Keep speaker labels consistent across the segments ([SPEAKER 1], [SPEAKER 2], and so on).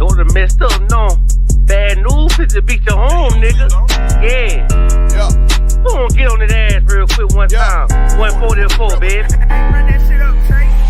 [SPEAKER 1] Those are messed up, no. Bad news is to beat your home, nigga. Yeah. Who wanna get on that ass real quick one time? 144, baby.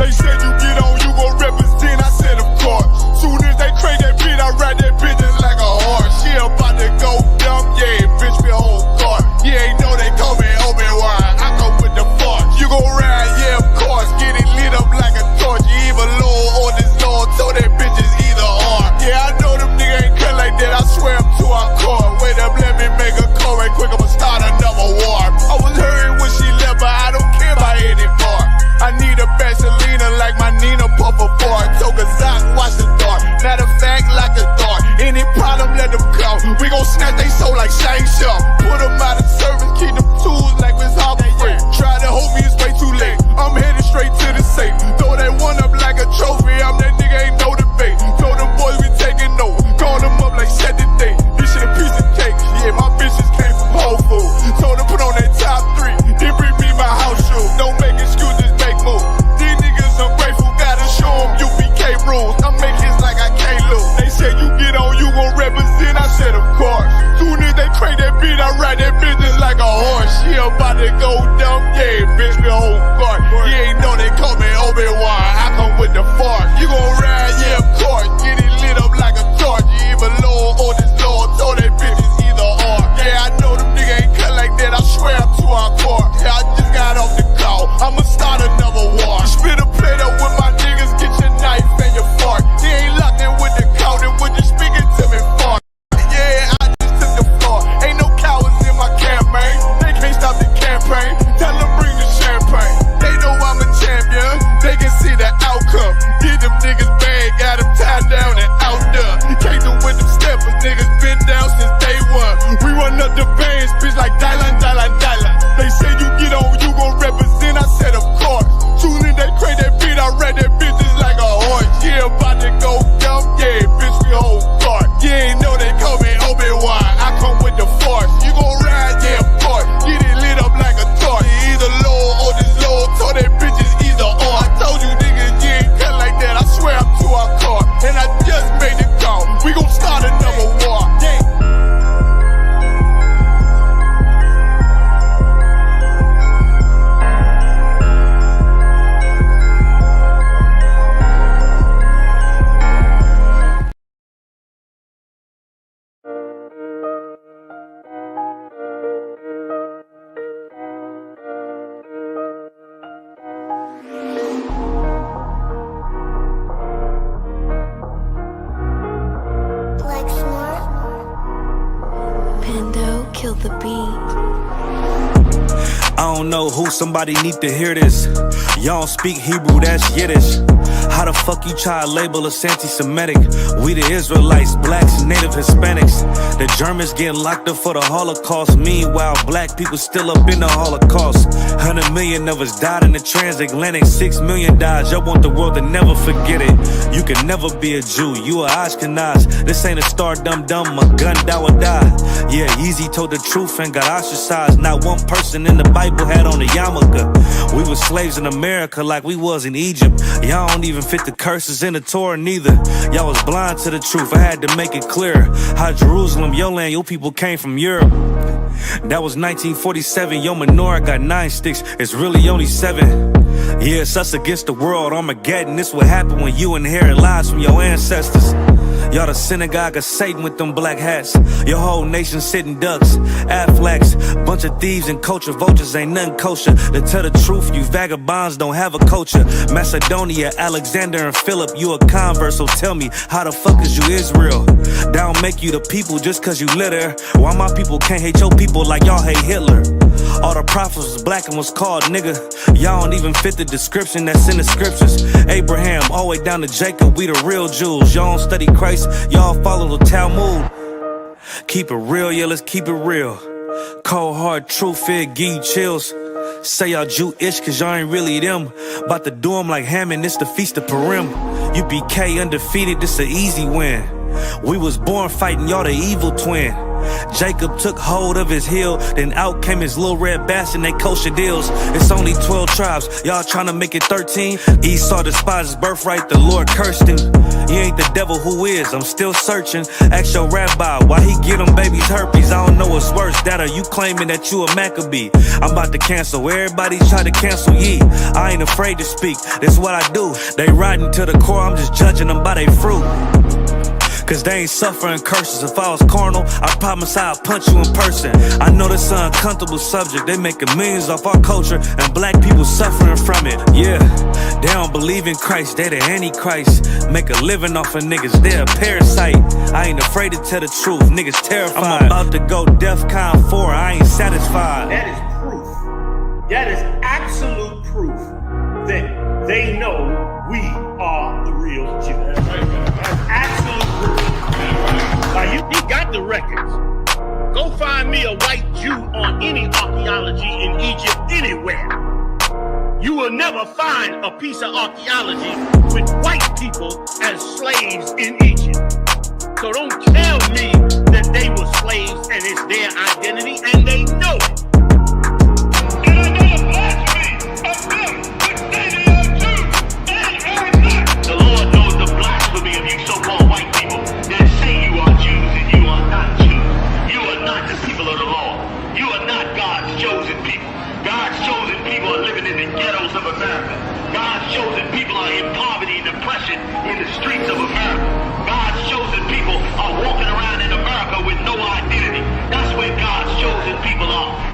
[SPEAKER 2] They said you get on, you gon' represent. I said, of course. Soon as they crank that beat, I ride that bitch just like a horse. She about to go dumb, yeah, bitch, me whole car. You ain't know they call me Obi-Wan. I come with the force. You gon' ride, yeah, of course. Get it lit up like a torch. You even low on this Lord, so that bitch is either or. Yeah, I know them niggas ain't cut like that. I swear I'm to our core. Wait up, let me make a call right quick. I'ma start another war. I was hurting when she left, but I don't care about any part. I need a Vaseline like my Nina Puffer bar. Took a Zach, watch the dark. Matter of fact, like a dart. Any problem, let them come. We gon' snatch they soul like Shang Tsung. Put them out of service, keep them tools like Miss Hopper Free. Try to hold me, it's way too late. I'm headed straight to the safe. Throw that one up like a trophy. I'm that nigga, ain't no debate. Told them boys we taking notes. Call them up like set the date. This shit a piece of cake. Yeah, my bitches came from Whole Foods. Told them put on that top 3. Then bring me my house shoes. Don't make excuses, make moves. These niggas ungrateful, gotta show them UPK rules. I'm making hits like I can't lose. They said you get on, you gon' represent. I said of course. Soon as they crank that beat, I ride that bitch just like a horse. She about to go dumb, yeah, bitch, me whole car. You ain't know they call me Obi-Wan. I come with the force. You gon' ride, yeah, of course. Get it lit up like a torch. You even low on this Lord, so that bitch is either or. Yeah, I know them niggas ain't cut like that. I swear I'm to our core. Yeah, I just got off the call. I'ma start another war. Spit a plate up with my niggas, get your knife and your fork. They ain't locked in with the count, and when you speaking to me, fuck. Yeah, I just took the floor. Ain't no cowards in my campaign. They can't stop the campaign. Tell them bring the champagne. They know I'm a champion. They can see the outcome. Get them niggas bad, got them tied down and out there. Came through with them steppers, niggas been down since day one. We run up the bands, bitch like Dylan. They say you get on, you gon' represent. I said of course. Soon as they crank that beat, I ride that bitch just like a horse. Yeah, about to go dumb, yeah, bitch, we whole car. You ain't know they call me Obi-Wan. I come with the force. You gon' ride, yeah, of course. Get it lit up like a torch. You either low or this low, so that bitch is either or. I told you niggas, you ain't cut like that. I swear I'm to our car. And I just made it call. We gon' start another war. Yeah.
[SPEAKER 3] Kill the beat.
[SPEAKER 4] I don't know who, somebody need to hear this. Y'all don't speak Hebrew, that's Yiddish. How the fuck you try to label us anti-Semitic? We the Israelites, blacks, native Hispanics. The Germans getting locked up for the Holocaust. Meanwhile, black people still up in the Holocaust. 100 million of us died in the transatlantic. 6 million died, y'all want the world to never forget it. You can never be a Jew, you a Ashkenaz. This ain't a star dum-dum, a gun that would die. Yeah, Yeezy told the truth and got ostracized. Not one person in the Bible had on a yarmulke. We was slaves in America like we was in Egypt. Y'all don't even fit the curses in the Torah neither. Y'all was blind to the truth, I had to make it clear. How Jerusalem, your land, your people came from Europe. That was 1947, your menorah got 9 sticks, it's really only 7. Yeah, it's us against the world, Armageddon. This what happened when you inherit lies from your ancestors. Y'all the synagogue of Satan with them black hats. Your whole nation sitting ducks, Aflacs. Bunch of thieves and culture vultures, ain't nothing kosher. To tell the truth, you vagabonds don't have a culture. Macedonia, Alexander and Philip, you a convert, so tell me, how the fuck is you Israel? That don't make you the people just cause you litter. Why my people can't hate your people like y'all hate Hitler? All the prophets was black and was called nigga. Y'all don't even fit the description that's in the scriptures. Abraham, all the way down to Jacob, we the real Jews. Y'all don't study Christ, y'all follow the Talmud. Keep it real, yeah, let's keep it real. Cold hard truth, it give you chills. Say y'all Jewish cause y'all ain't really them. About to do 'em like Hammond, it's the Feast of Purim. UPK undefeated, this an easy win. We was born fighting, y'all the evil twin. Jacob took hold of his heel, then out came his little red bass and they kosher deals. It's only 12 tribes, y'all trying to make it 13. Esau despised his birthright, the Lord cursed him. He ain't the devil, who is? I'm still searching. Ask your rabbi, why he get them babies herpes? I don't know what's worse, that or you claiming that you a Maccabee. I'm about to cancel, everybody try to cancel ye. I ain't afraid to speak, that's what I do. They riding to the core, I'm just judging them by their fruit. Cause they ain't suffering curses. If I was carnal, I promise I'd punch you in person. I know this an uncomfortable subject. They making millions off our culture and black people suffering from it. Yeah, they don't believe in Christ, they the Antichrist. Make a living off of niggas, they a parasite. I ain't afraid to tell the truth, niggas terrified. I'm about to go DEFCON 4, I ain't satisfied.
[SPEAKER 3] That is proof. That is absolute proof that they know we are the real Jew. That's absolute proof. He got the records. Go find me a white Jew on any archaeology in Egypt anywhere. You will never find a piece of archaeology with white people as slaves in Egypt. So don't tell me that they were slaves and it's their identity, and they know it. And I know the blasphemy of them, but they are Jews. The Lord knows the blasphemy of you so-called white people that say you are Jews and you are not Jews. You are not the people of the law. You are not God's chosen people. God's chosen people are living in the ghettos of America. God's chosen people are in poverty and depression in the streets of America. God's chosen people are walking around in America with no identity. That's where God's chosen people are.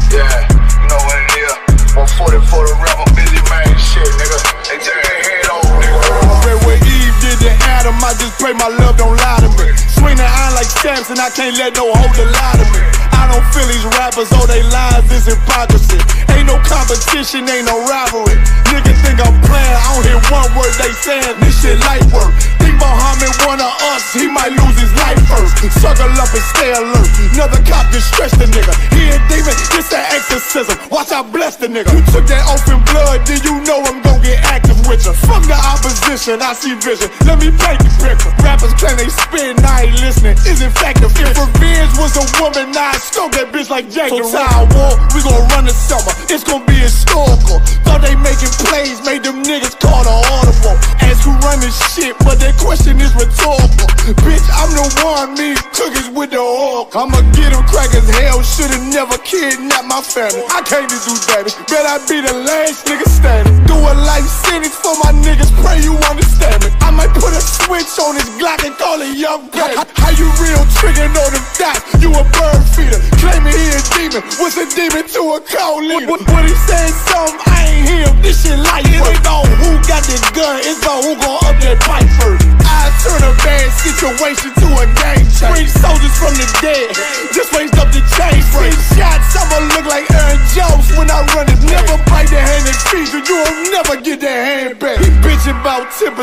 [SPEAKER 2] Yeah, you know what it is. 140 for the rebel, busy man, shit, nigga. They take their head over, nigga. Right where Eve did to Adam, I just pray my love don't lie to me. Swing the iron like stamps and I can't let no holder lie to me. I don't feel these rappers, oh they lies, this hypocrisy. Ain't no competition, ain't no rivalry. Niggas think I'm playing, I don't hear one word they saying, this shit light work. Think Muhammad one of us, he might lose his life first. Circle up and stay alert, another cop just stretch the nigga. He a demon, this an exorcism, watch I bless the nigga. You took that open blood, then you know I'm gon' get active with you. From the opposition, I see vision, let me paint the picture. Rappers claim they spit and I ain't listening, is in fact the if revenge was a woman, now I stroke that bitch like Jacob. So time war, we gon' run the summer, it's gon' be historical. Thought they making plays, made them niggas call the audible. Ask who run this shit, but that question is rhetorical. Bitch, I'm the one, me cookies with the oil. I'ma get them crackers, hell, should've never kidnapped my family. I can't just do that, bet I be the last nigga standing. Do a life sentence for my niggas, pray you understand me. I might put a switch on this Glock and call it young baby. How you real trigger know them dots, you a bird feeder. Claiming he a demon, what's a demon to a cold leader? What he saying something, I ain't hear him, this shit light work. It ain't about who got the gun, it's about who gon' up that pipe first. I turn a bad situation to a game changer. Bring soldiers from the dead, just raised up the chain frame. Shots, I'ma look like Aaron Jones when I run it. Never bite the hand that feeds you, you'll never get that hand back. He bitchin' about 10%,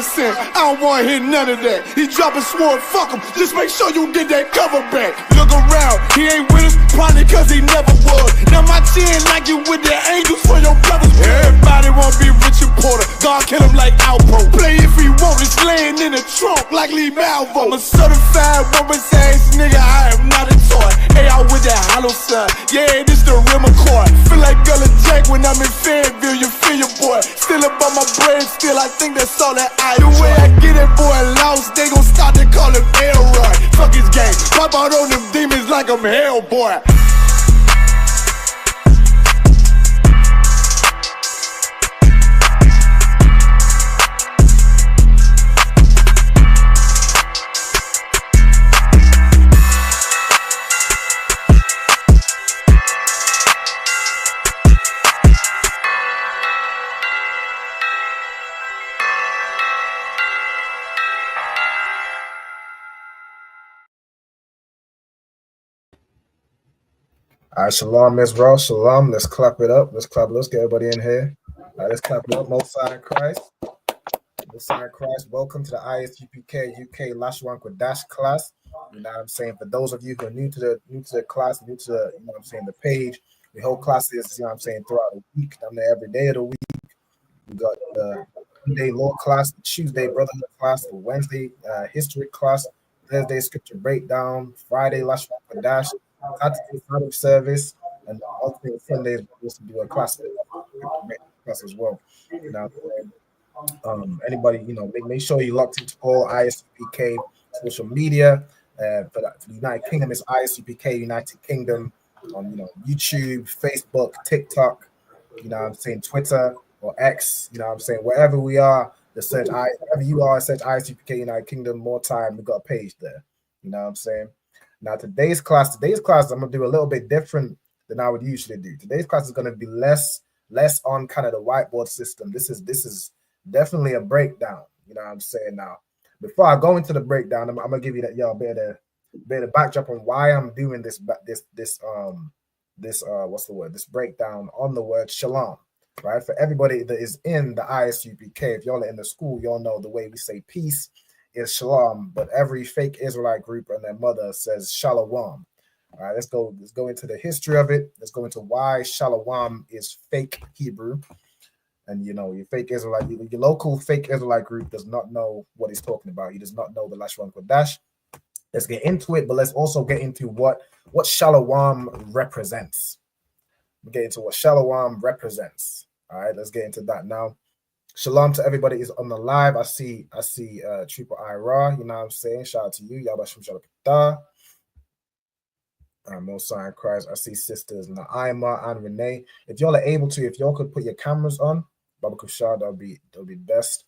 [SPEAKER 2] I don't wanna hear none of that. He dropping sword, fuck him, just make sure you get that cover back. Look around, he ain't with us, probably cause he never was. Now my chin like you with the angels for your brothers. Everybody wanna be Richard Porter, God kill him like Alpo. Play if he want, it's laying in the trunk like Lee Malvo. I'm a certified woman's ass nigga, I am not a toy. Hey, out with that hollow side, yeah, this the real McCoy. Feel like Gullah Jack when I'm in Fayetteville, you feel your boy. Still up on my brain, still I think that's all that I do. The way I get that boy lost, they gon' start to call him Elroy. Fuck his game, pop out on them demons like I'm Hellboy.
[SPEAKER 5] All right, shalom, Miss Ross. Shalom. Let's clap it up. Let's get everybody in here. All right, let's clap it up. Most Sign Christ. Most Sign Christ. Welcome to the ISUPK UK Lashawan Qadash class. You know what I'm saying? For those of you who are new to the class, new to the, you know what I'm saying, the page, We hold classes, you know what I'm saying, throughout the week. I'm there every day of the week. We got the Monday law class, the Tuesday brotherhood class, the Wednesday history class, Thursday scripture breakdown, Friday Lashawan Qadash, Saturday Sabbath service, and alternate Sundays we also do a class as well. Now, anybody, make sure you locked into all ISUPK social media. For the United Kingdom, it's ISUPK United Kingdom on YouTube, Facebook, TikTok, Twitter or X, wherever we are, the search wherever you are, search ISUPK United Kingdom. More time, we got a page there. Now today's class, I'm gonna do a little bit different than I would usually do. Today's class is gonna be less on kind of the whiteboard system. This is definitely a breakdown. Now, before I go into the breakdown, I'm gonna give you that a bit of backdrop on why I'm doing this breakdown on the word shalom, right? For everybody that is in the ISUPK, if y'all are in the school, y'all know the way we say peace is shalom, but every fake Israelite group and their mother says shalawam. All right, let's go into the history of it. Let's go into why shalawam is fake Hebrew. And your fake Israelite, your local fake Israelite group does not know what he's talking about. He does not know the Lashawan Qadash. Let's get into it, but let's also get into what Shalawam represents. We get into what Shalawam represents. All right, let's get into that now. Shalom to everybody is on the live. I see Trooper Ira, you know what I'm saying? Shout out to you. Yabashim Shalakata. Most in Christ. I see sisters Naima and Renee. If y'all are able to, if y'all could put your cameras on, Baba Kushar, that'll be best.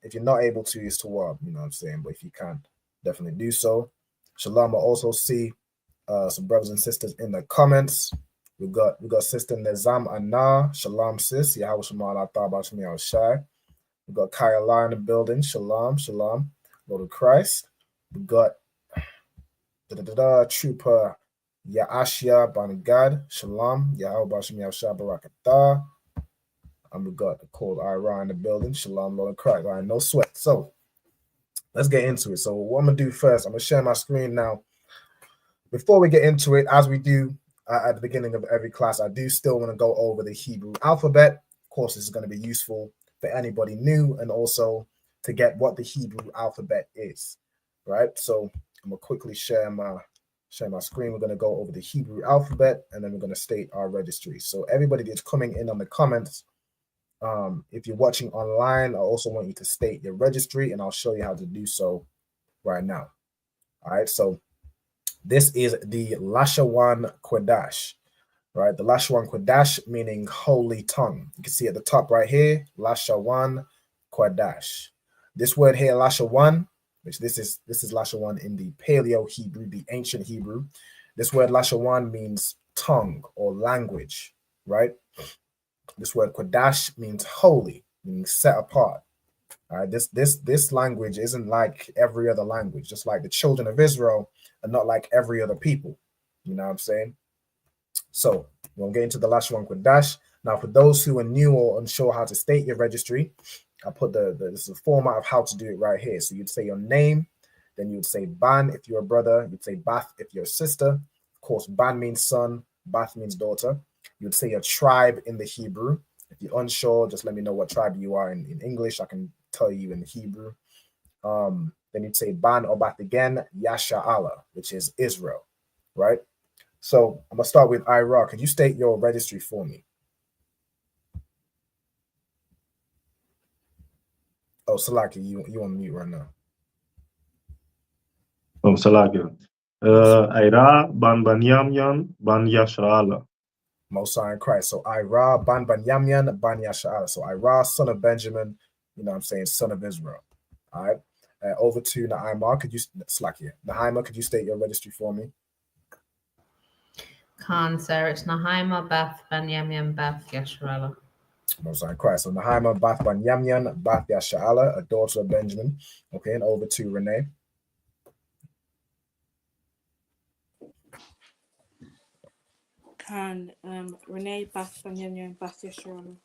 [SPEAKER 5] If you're not able to, it's to what, you know what I'm saying? But if you can, definitely do so. Shalom. I also see some brothers and sisters in the comments. We got sister Nizam Anna. Shalom, sis. Yahweh Shema Allah Ta'ala Shemi Al Shai. We got Kaya La in the building. Shalom. Lord of Christ. We got Trooper Yaashia Banagad. Shalom. Yahweh Shemi Al Shai Barakatah. And we got the called Ira in the building. Shalom, Lord of Christ. All right, no sweat. So let's get into it. So what I'm gonna do first, I'm gonna share my screen now. Before we get into it, as we do at the beginning of every class, I do still want to go over the Hebrew alphabet. Of course, this is going to be useful for anybody new and also to get what the Hebrew alphabet is, right? So I'm gonna quickly share my screen. We're going to go over the Hebrew alphabet and then we're going to state our registry. So everybody that's coming in on the comments, if you're watching online, I also want you to state your registry and I'll show you how to do so right now. All right, so this is the Lashawan Qadash, right? The Lashawan Qadash meaning holy tongue. You can see at the top right here, Lashawan Qadash. This word here, Lashawan, which this is Lashawan in the Paleo Hebrew, the ancient Hebrew. This word Lashawan means tongue or language, right? This word Qadash means holy, meaning set apart. All right, this language isn't like every other language, just like the children of Israel are not like every other people. You know what I'm saying? So we'll get into the Lashawan Qadash. Now, for those who are new or unsure how to state your registry, I put this is the format of how to do it right here. So you'd say your name, then you would say Ban if you're a brother, you'd say Bath if you're a sister. Of course, Ban means son, Bath means daughter. You would say your tribe in the Hebrew. If you're unsure, just let me know what tribe you are in English. I can tell you in Hebrew. Then you'd say Ban or Bath again, Yasha Allah, which is Israel, right? So I'm gonna start with Ira. Could you state your registry for me? Oh, Salaki, you on mute right now.
[SPEAKER 6] Oh, Salaki. Ira, Ban Banyamyan, Ban Yasha Allah.
[SPEAKER 5] Mosai in Christ. So Ira, Ban Banyamyan, Ban Yasha Allah. So Ira, son of Benjamin, you know what I'm saying, son of Israel. All right. Over to Naima. Naima, could you state your registry for me?
[SPEAKER 7] Khan, sir. It's Naima, Bath, Banyamyan, Bath, Yasharala.
[SPEAKER 5] Most in Christ. So Naima, Bath, Banyamyan, Bath, Yasharala, a daughter of Benjamin. Okay, and over to Renee.
[SPEAKER 8] Khan, Renee, Bath, Banyamyan, Bath, Yasharala.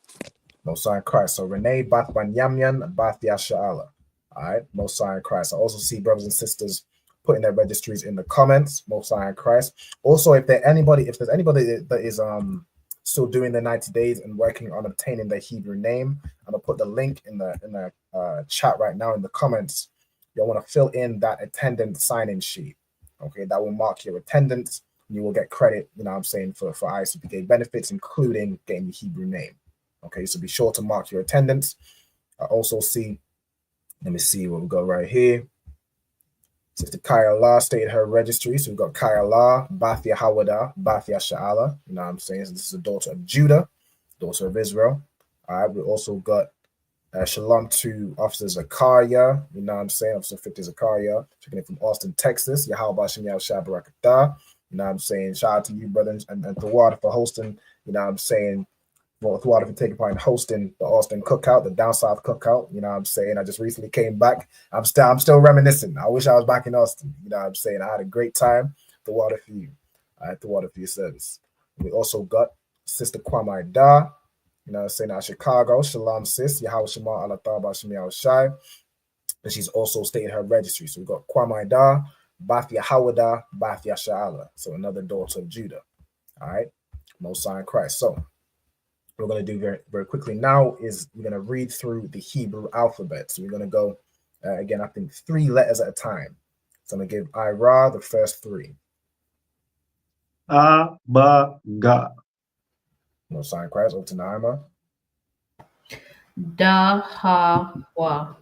[SPEAKER 5] Most in Christ. So Renee, Bath, Banyamyan, Bath, Yasharala. All right, Most in Christ. I also see brothers and sisters putting their registries in the comments. Most High in Christ. Also, if there's anybody that is still doing the 90 days and working on obtaining their Hebrew name, I'm gonna put the link in the chat right now in the comments. You'll want to fill in that attendance sign-in sheet. Okay, that will mark your attendance. You will get credit, you know what I'm saying, for ISUPK benefits, including getting the Hebrew name. Okay, so be sure to mark your attendance. I also see, let me see what we got right here. Sister Kaya La stated her registry. So we've got Kaya La, Bathia Hawada, Bathia Sha'ala. You know what I'm saying? So this is a daughter of Judah, daughter of Israel. All right, we also got Shalom to Officer Zakaria. You know what I'm saying? Officer 50 Zakaria. Checking in from Austin, Texas. Yahweh Shem Yahweh Shah Barakatah. You know what I'm saying? Shout out to you, brothers, and Thawad for hosting. You know what I'm saying? Well, Thawad for taking part in hosting the Austin Cookout, the Down South Cookout. You know what I'm saying? I just recently came back. I'm still reminiscing. I wish I was back in Austin. You know what I'm saying? I had a great time. Thawad for you. I had Thawad for your service. We also got Sister Kwame Da. You know what I'm saying? Out of Chicago. Shalom, sis. Yahweh Shema Allah Taba Shem Yahweh Shai. And she's also stated her registry. So we've got Kwame Da, Bathia Hawada, Bathia Sha'ala. So another daughter of Judah. All right. Most High in Christ. So what we're going to do very, very quickly now is we're going to read through the Hebrew alphabet. So we're going to go, again, I think 3 letters at a time. So I'm going to give Ira the first 3.
[SPEAKER 6] A, Ba, Ga.
[SPEAKER 5] Most High in Christ. Over to Naima.
[SPEAKER 7] Da, Ha, Wa.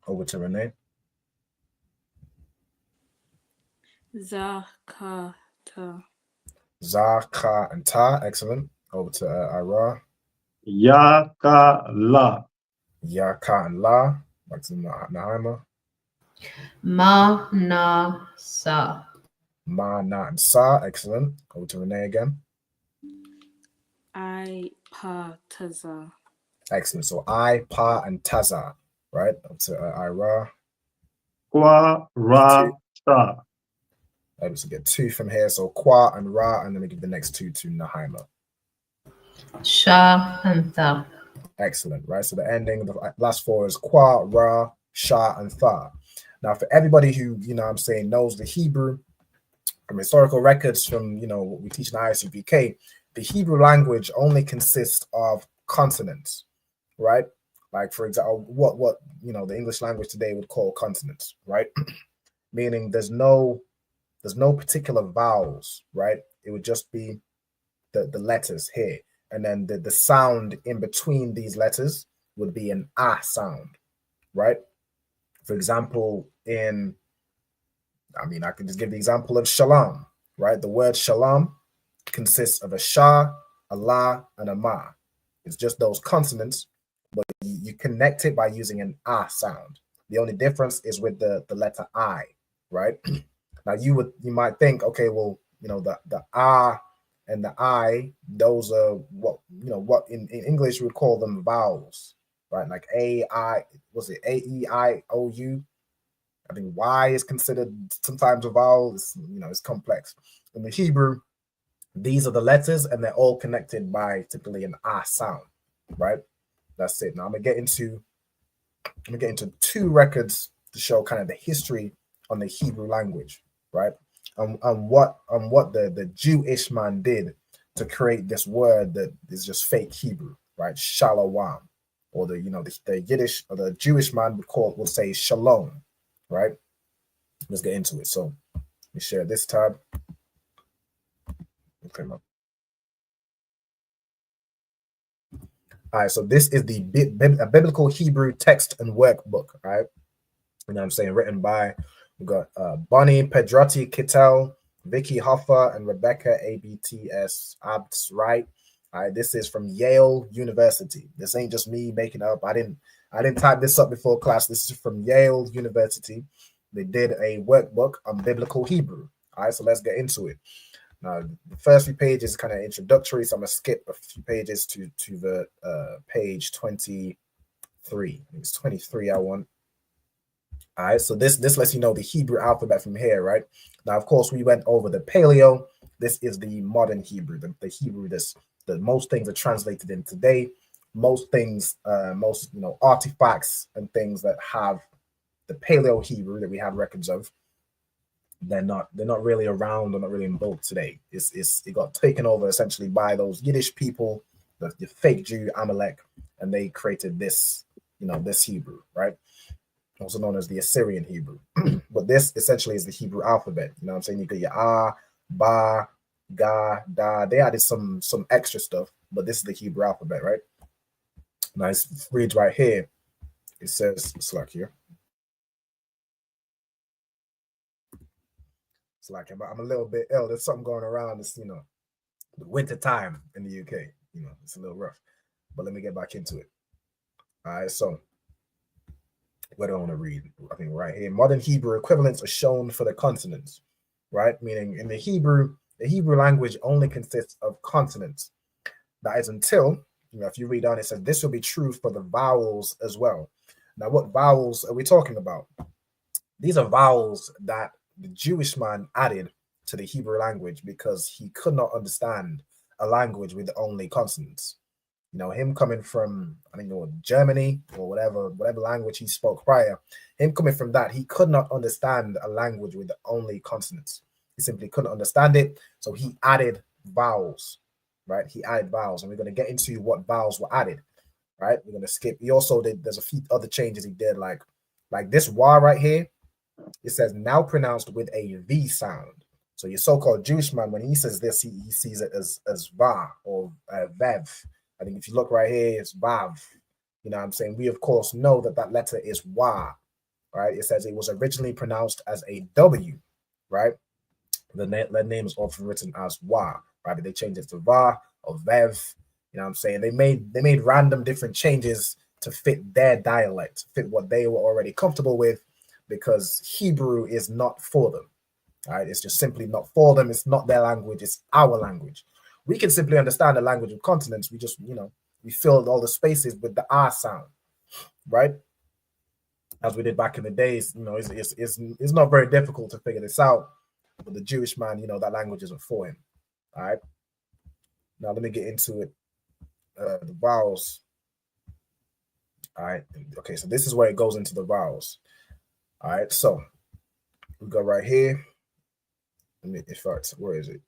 [SPEAKER 5] Over to Renee.
[SPEAKER 8] Za, Ka, Ta.
[SPEAKER 5] Za, Ka, and Ta. Excellent. Over to Ira.
[SPEAKER 6] Ya, Ka, La.
[SPEAKER 5] Ya, Ka, and La. Back to Naima.
[SPEAKER 7] Ma, Na, Sa.
[SPEAKER 5] Ma, Na, and Sa. Excellent. Over to Renee again.
[SPEAKER 8] I, Pa, Ta, Za.
[SPEAKER 5] Excellent. So I, Pa, and Taza. Right. Up to Ira.
[SPEAKER 6] Kwa, Ra, Sha.
[SPEAKER 5] Able to get 2 from here. So Kwa and Ra, and then we give the next 2 to Naima.
[SPEAKER 7] Sha, and Tha.
[SPEAKER 5] Excellent. Right. So the ending of the last 4 is Kwa, Ra, Sha, and Tha. Now, for everybody who, you know what I'm saying, knows the Hebrew from historical records from, you know, what we teach in ISUPK, the Hebrew language only consists of consonants, right? Like, for example, what you know, the English language today would call consonants, right? Meaning there's no particular vowels, right? It would just be the letters here. And then the sound in between these letters would be an ah sound, right? For example, I could just give the example of shalom, right? The word shalom consists of a sha, a la, and a ma. It's just those consonants, but you connect it by using an ah sound. The only difference is with the letter I, right? Now you might think, okay, well, you know, the ah and the I, those are what in English we would call them vowels, right? Like A-E-I-O-U. I think Y is considered sometimes a vowel. It's, you know, it's complex. In the Hebrew, these are the letters, and they're all connected by typically an ah sound, right? That's it. Now I'm gonna get into 2 records to show kind of the history on the Hebrew language, right? And what the Jewish man did to create this word that is just fake Hebrew, right? Shalawam, or the Yiddish or the Jewish man would say shalom, right? Let's get into it. So let me share this tab. Okay. All right, so this is the biblical Hebrew text and workbook, right? You know what I'm saying? Written by, we got Bonnie Pedrotti Kittel, Vicky Hoffa, and Rebecca ABTS Abts, right? All right, this is from Yale University. This ain't just me making up. I didn't type this up before class. This is from Yale University. They did a workbook on biblical Hebrew. All right, so let's get into it. Now, the first few pages is kind of introductory, so I'm gonna skip a few pages to the page 23. It's 23 I want. All right, so this lets you know the Hebrew alphabet from here, right? Now, of course, we went over the Paleo. This is the modern Hebrew, the Hebrew that most things are translated in today. Most things, artifacts and things that have the Paleo Hebrew that we have records of, they're not really around or not really in vogue today. It got taken over essentially by those Yiddish people, the fake Jew Amalek, and they created this, this Hebrew, right? Also known as the Assyrian Hebrew. But this essentially is the Hebrew alphabet. You know what I'm saying? You got your Ah, Ba, Ga, Da. They added some extra stuff, but this is the Hebrew alphabet, right? Now it reads right here. It says, it's like here. It's like I'm a little bit ill. There's something going around. It's, the winter time in the UK. It's a little rough. But let me get back into it. All right, so what do I want to read? I think right here. Modern Hebrew equivalents are shown for the consonants, right? Meaning in the Hebrew language only consists of consonants. That is until, if you read on, it says this will be true for the vowels as well. Now, what vowels are we talking about? These are vowels that the Jewish man added to the Hebrew language because he could not understand a language with only consonants. Him coming from, I think, Germany or whatever language he spoke prior, him coming from that, he could not understand a language with only consonants. He simply couldn't understand it. So he added vowels, right? He added vowels, and we're going to get into what vowels were added, right? We're going to skip. He also did, there's a few other changes he did, like this wa right here. It says now pronounced with a V sound. So your so-called Jewish man, when he says this, he sees it as va or vev. I think if you look right here, it's vav. You know what I'm saying? We, of course, know that letter is wa, right? It says it was originally pronounced as a W, right? The name is often written as wa, right? But they changed it to va or vev. You know what I'm saying? They made random different changes to fit their dialect, fit what they were already comfortable with, because Hebrew is not for them, right? It's just simply not for them. It's not their language. It's our language. We can simply understand the language of consonants. We just, we filled all the spaces with the R sound, right? As we did back in the days, it's not very difficult to figure this out. But the Jewish man, that language isn't for him, all right? Now, let me get into it. The vowels, all right? Okay, so this is where it goes into the vowels, all right? So we go right here. Where is it?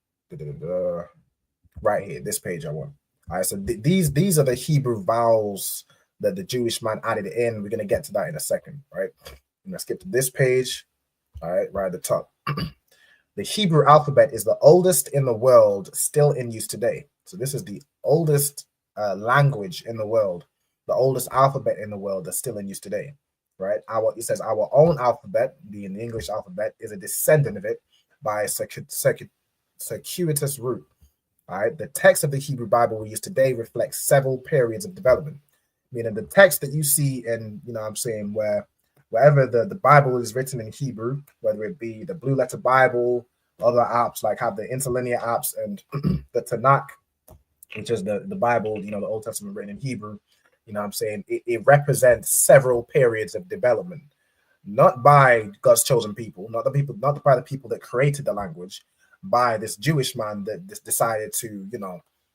[SPEAKER 5] Right here, this page I want. All right, so these are the Hebrew vowels that the Jewish man added in. We're going to get to that in a second, right? I'm going to skip to this page, all right, right at the top. The Hebrew alphabet is the oldest in the world, still in use today. So this is the oldest language in the world, the oldest alphabet in the world that's still in use today, right? It says our own alphabet, being the English alphabet, is a descendant of it by a circuitous route. All right, the text of the Hebrew Bible we use today reflects several periods of development. Meaning the text that you see in, wherever the Bible is written in Hebrew, whether it be the Blue Letter Bible, other apps like have the interlinear apps, and the Tanakh, which is the Bible, the Old Testament written in Hebrew, it represents several periods of development, not by God's chosen people, not by the people that created the language, by this Jewish man that decided to,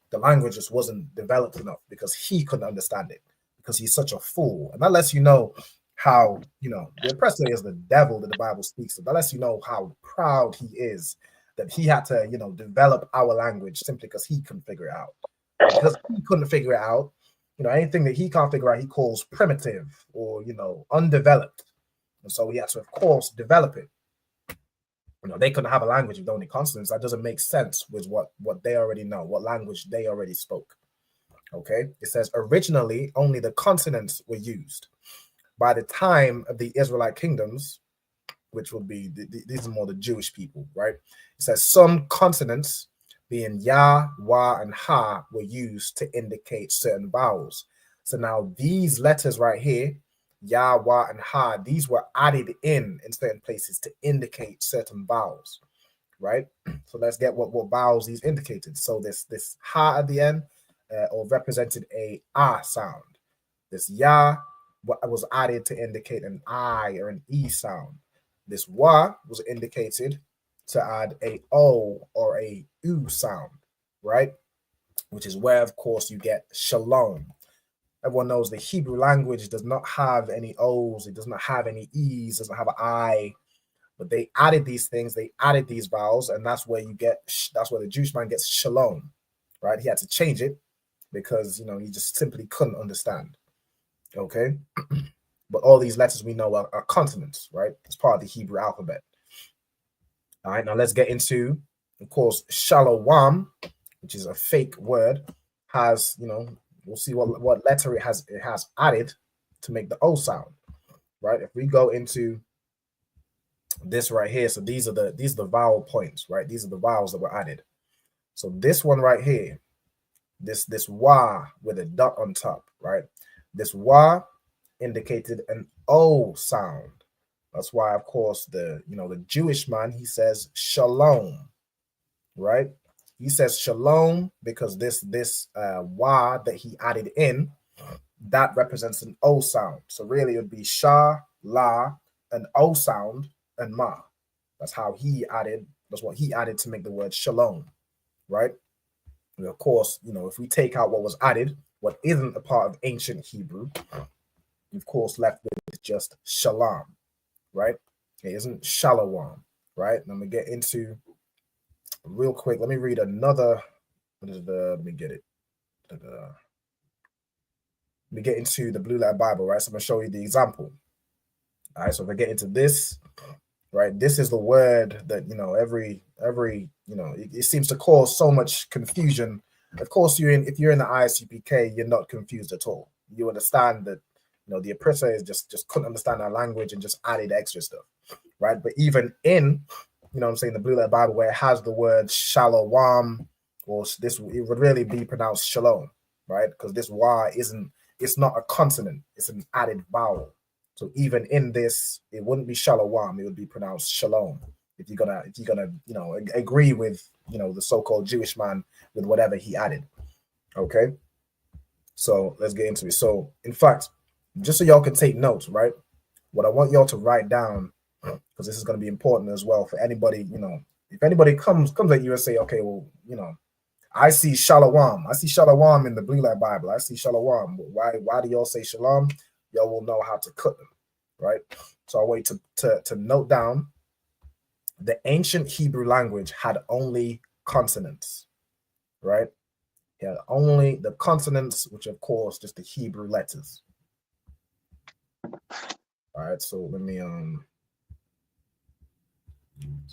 [SPEAKER 5] the language just wasn't developed enough because he couldn't understand it, because he's such a fool. And that lets you know how, the oppressor is the devil that the Bible speaks of. That lets you know how proud he is that he had to, develop our language simply because he couldn't figure it out. Because he couldn't figure it out, anything that he can't figure out, he calls primitive or, undeveloped. And so he had to, of course, develop it. They couldn't have a language with only consonants. That doesn't make sense with what they already know, what language they already spoke. Okay, it says originally only the consonants were used. By the time of the Israelite kingdoms, which would be, these are more the Jewish people, right? It says some consonants, being Ya, Wa, and Ha, were used to indicate certain vowels. So now these letters right here, Ya, Wa, and Ha, these were added in certain places to indicate certain vowels, right? So let's get what vowels these indicated. So this Ha at the end or represented a Ah sound. This Ya was added to indicate an I or an E sound. This Wa was indicated to add a O or a U sound, right? Which is where, of course, you get Shalom. everyone knows the Hebrew language does not have any O's, it does not have any E's, doesn't have an I, but they added these things, they added these vowels, and that's where the Jewish man gets shalom, right? He had to change it because, he just simply couldn't understand, okay? But all these letters we know are consonants, right? It's part of the Hebrew alphabet. All right, now let's get into, of course, Shalawam, which is a fake word, has, we'll see what letter it has added to make the O sound, right? If we go into this right here, so these are the vowel points, right? These are the vowels that were added. So this one right here, this wa with a dot on top, right? This wa indicated an O sound. That's why, of course, the Jewish man, he says shalom, right? He says shalom because this wa that he added in, that represents an O sound. So really it would be sha, la, an O sound, and ma. That's what he added to make the word shalom, right? And of course, if we take out what was added, what isn't a part of ancient Hebrew, of course, left with just shalom, right? It isn't shalawam, right? And I'm gonna get into real quick. Let me read another. Let me get it. Let me get into the Blue Letter Bible, right? So I'm gonna show you the example. All right. So if I get into this, right, this is the word that it seems to cause so much confusion. Of course, if you're in the ISUPK, you're not confused at all. You understand that the oppressor is just couldn't understand our language and just added extra stuff, right? But even in, the Blue Letter Bible, where it has the word shalawam, or it would really be pronounced shalom, right? Because this wa it's not a consonant, it's an added vowel. So even in this, it wouldn't be shalawam, it would be pronounced shalom. If you're gonna agree with the so-called Jewish man with whatever he added. Okay. So let's get into it. So in fact, just so y'all can take notes, right? What I want y'all to write down, because this is going to be important as well for anybody, if anybody comes at you and say, okay, well, I see shalawam in the Blue Letter Bible. I see shalawam. Why do y'all say shalom? Y'all will know how to cut them, right? So I want you to note down the ancient Hebrew language had only consonants, right? Yeah, only the consonants, which of course just the Hebrew letters. All right, so let me so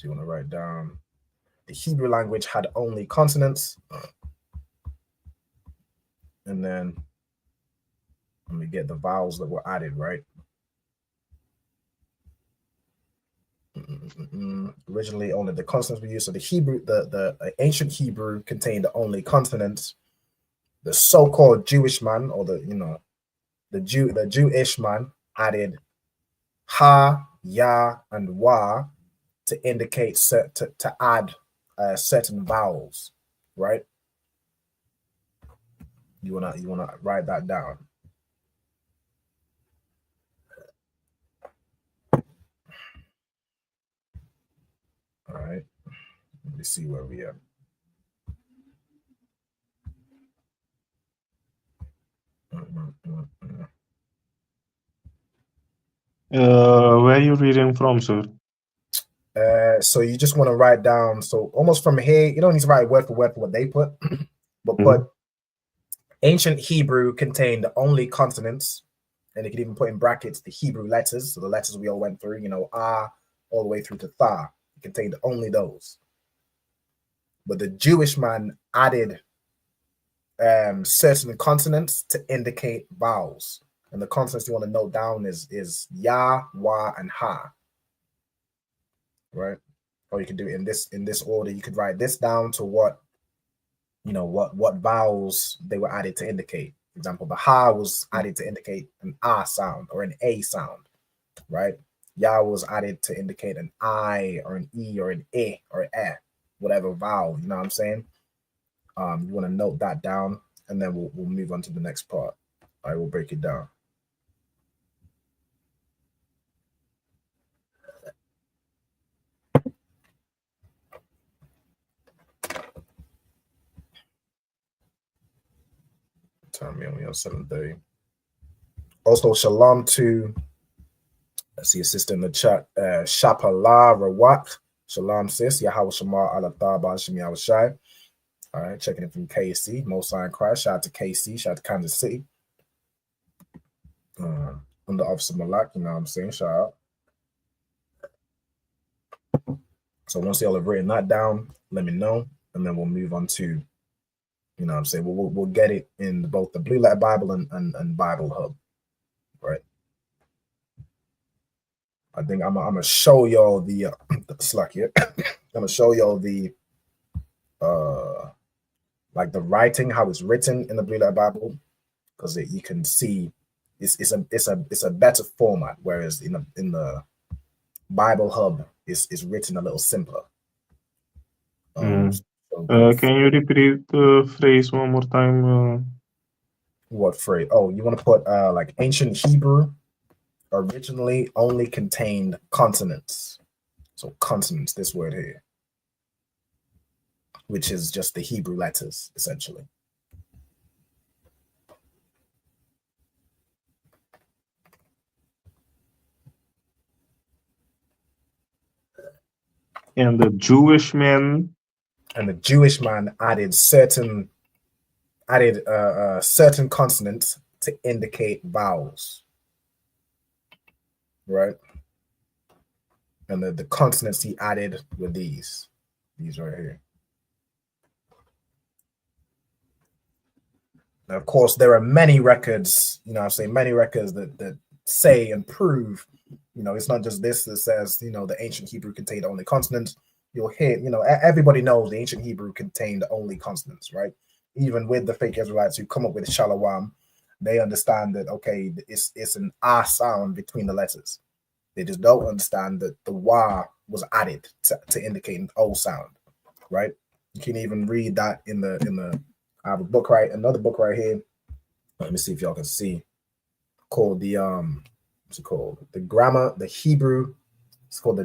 [SPEAKER 5] you want to write down the Hebrew language had only consonants, and then let me get the vowels that were added, right? Originally only the consonants were used. So the Hebrew, the ancient Hebrew contained only consonants. The so-called Jewish man, or the Jewish man added ha, ya, and wa to indicate to add certain vowels, right? You wanna write that down. All right. Let me see where we are.
[SPEAKER 6] Where are you reading from, sir?
[SPEAKER 5] So you just want to write down. So almost from here, you don't need to write word for word for what they put, but put ancient Hebrew contained only consonants, and you could even put in brackets the Hebrew letters. So the letters we all went through, ah, all the way through to tha, it contained only those. But the Jewish man added certain consonants to indicate vowels, and the consonants you want to note down is ya, wa, and ha. Right? Or you could do it in this order. You could write this down to what vowels they were added to indicate. For example, the ha was added to indicate an ah sound or an a sound, right? Ya was added to indicate an I or an e or an e or an eh, whatever vowel. You know what I'm saying? You want to note that down, and then we'll move on to the next part. I will break it down. Time me only on 7:30. Also, shalom to, let's see, a sister in the chat, Shapala Rawat. Shalom, sis. Yahweh Shamar Alatha Bashim Yahushai. All right, checking it from KC. Most High in Christ. Shout out to KC. Shout out to Kansas City. Under Officer Malak, you know what I'm saying? Shout out. So once y'all have written that down, let me know, and then we'll move on to, you know what I'm saying, we'll get it in both the Blue Letter Bible and Bible Hub, right? I think I'm gonna show y'all the slack here. I'm gonna show y'all the like the writing, how it's written in the Blue Letter Bible, because you can see it's a better format, whereas in the Bible Hub is written a little simpler.
[SPEAKER 6] Can you repeat the phrase one more time?
[SPEAKER 5] What phrase? Oh, you want to put like ancient Hebrew originally only contained consonants. So consonants, this word here, which is just the Hebrew letters, essentially.
[SPEAKER 6] And the Jewish man
[SPEAKER 5] added certain consonants to indicate vowels, right? And the consonants he added were these right here. Now, of course, there are many records, you know, I'm saying many records that say and prove, you know, it's not just this that says, you know, the ancient Hebrew contained only consonants. You'll hear, you know, everybody knows the ancient Hebrew contained only consonants, right? Even with the fake Israelites who come up with Shalawam, they understand that, okay, it's an R sound between the letters. They just don't understand that the wa was added to indicate an O sound, right? You can even read that in the I have another book right here. Let me see if y'all can see. Called the what's it called? The grammar, the Hebrew. It's called the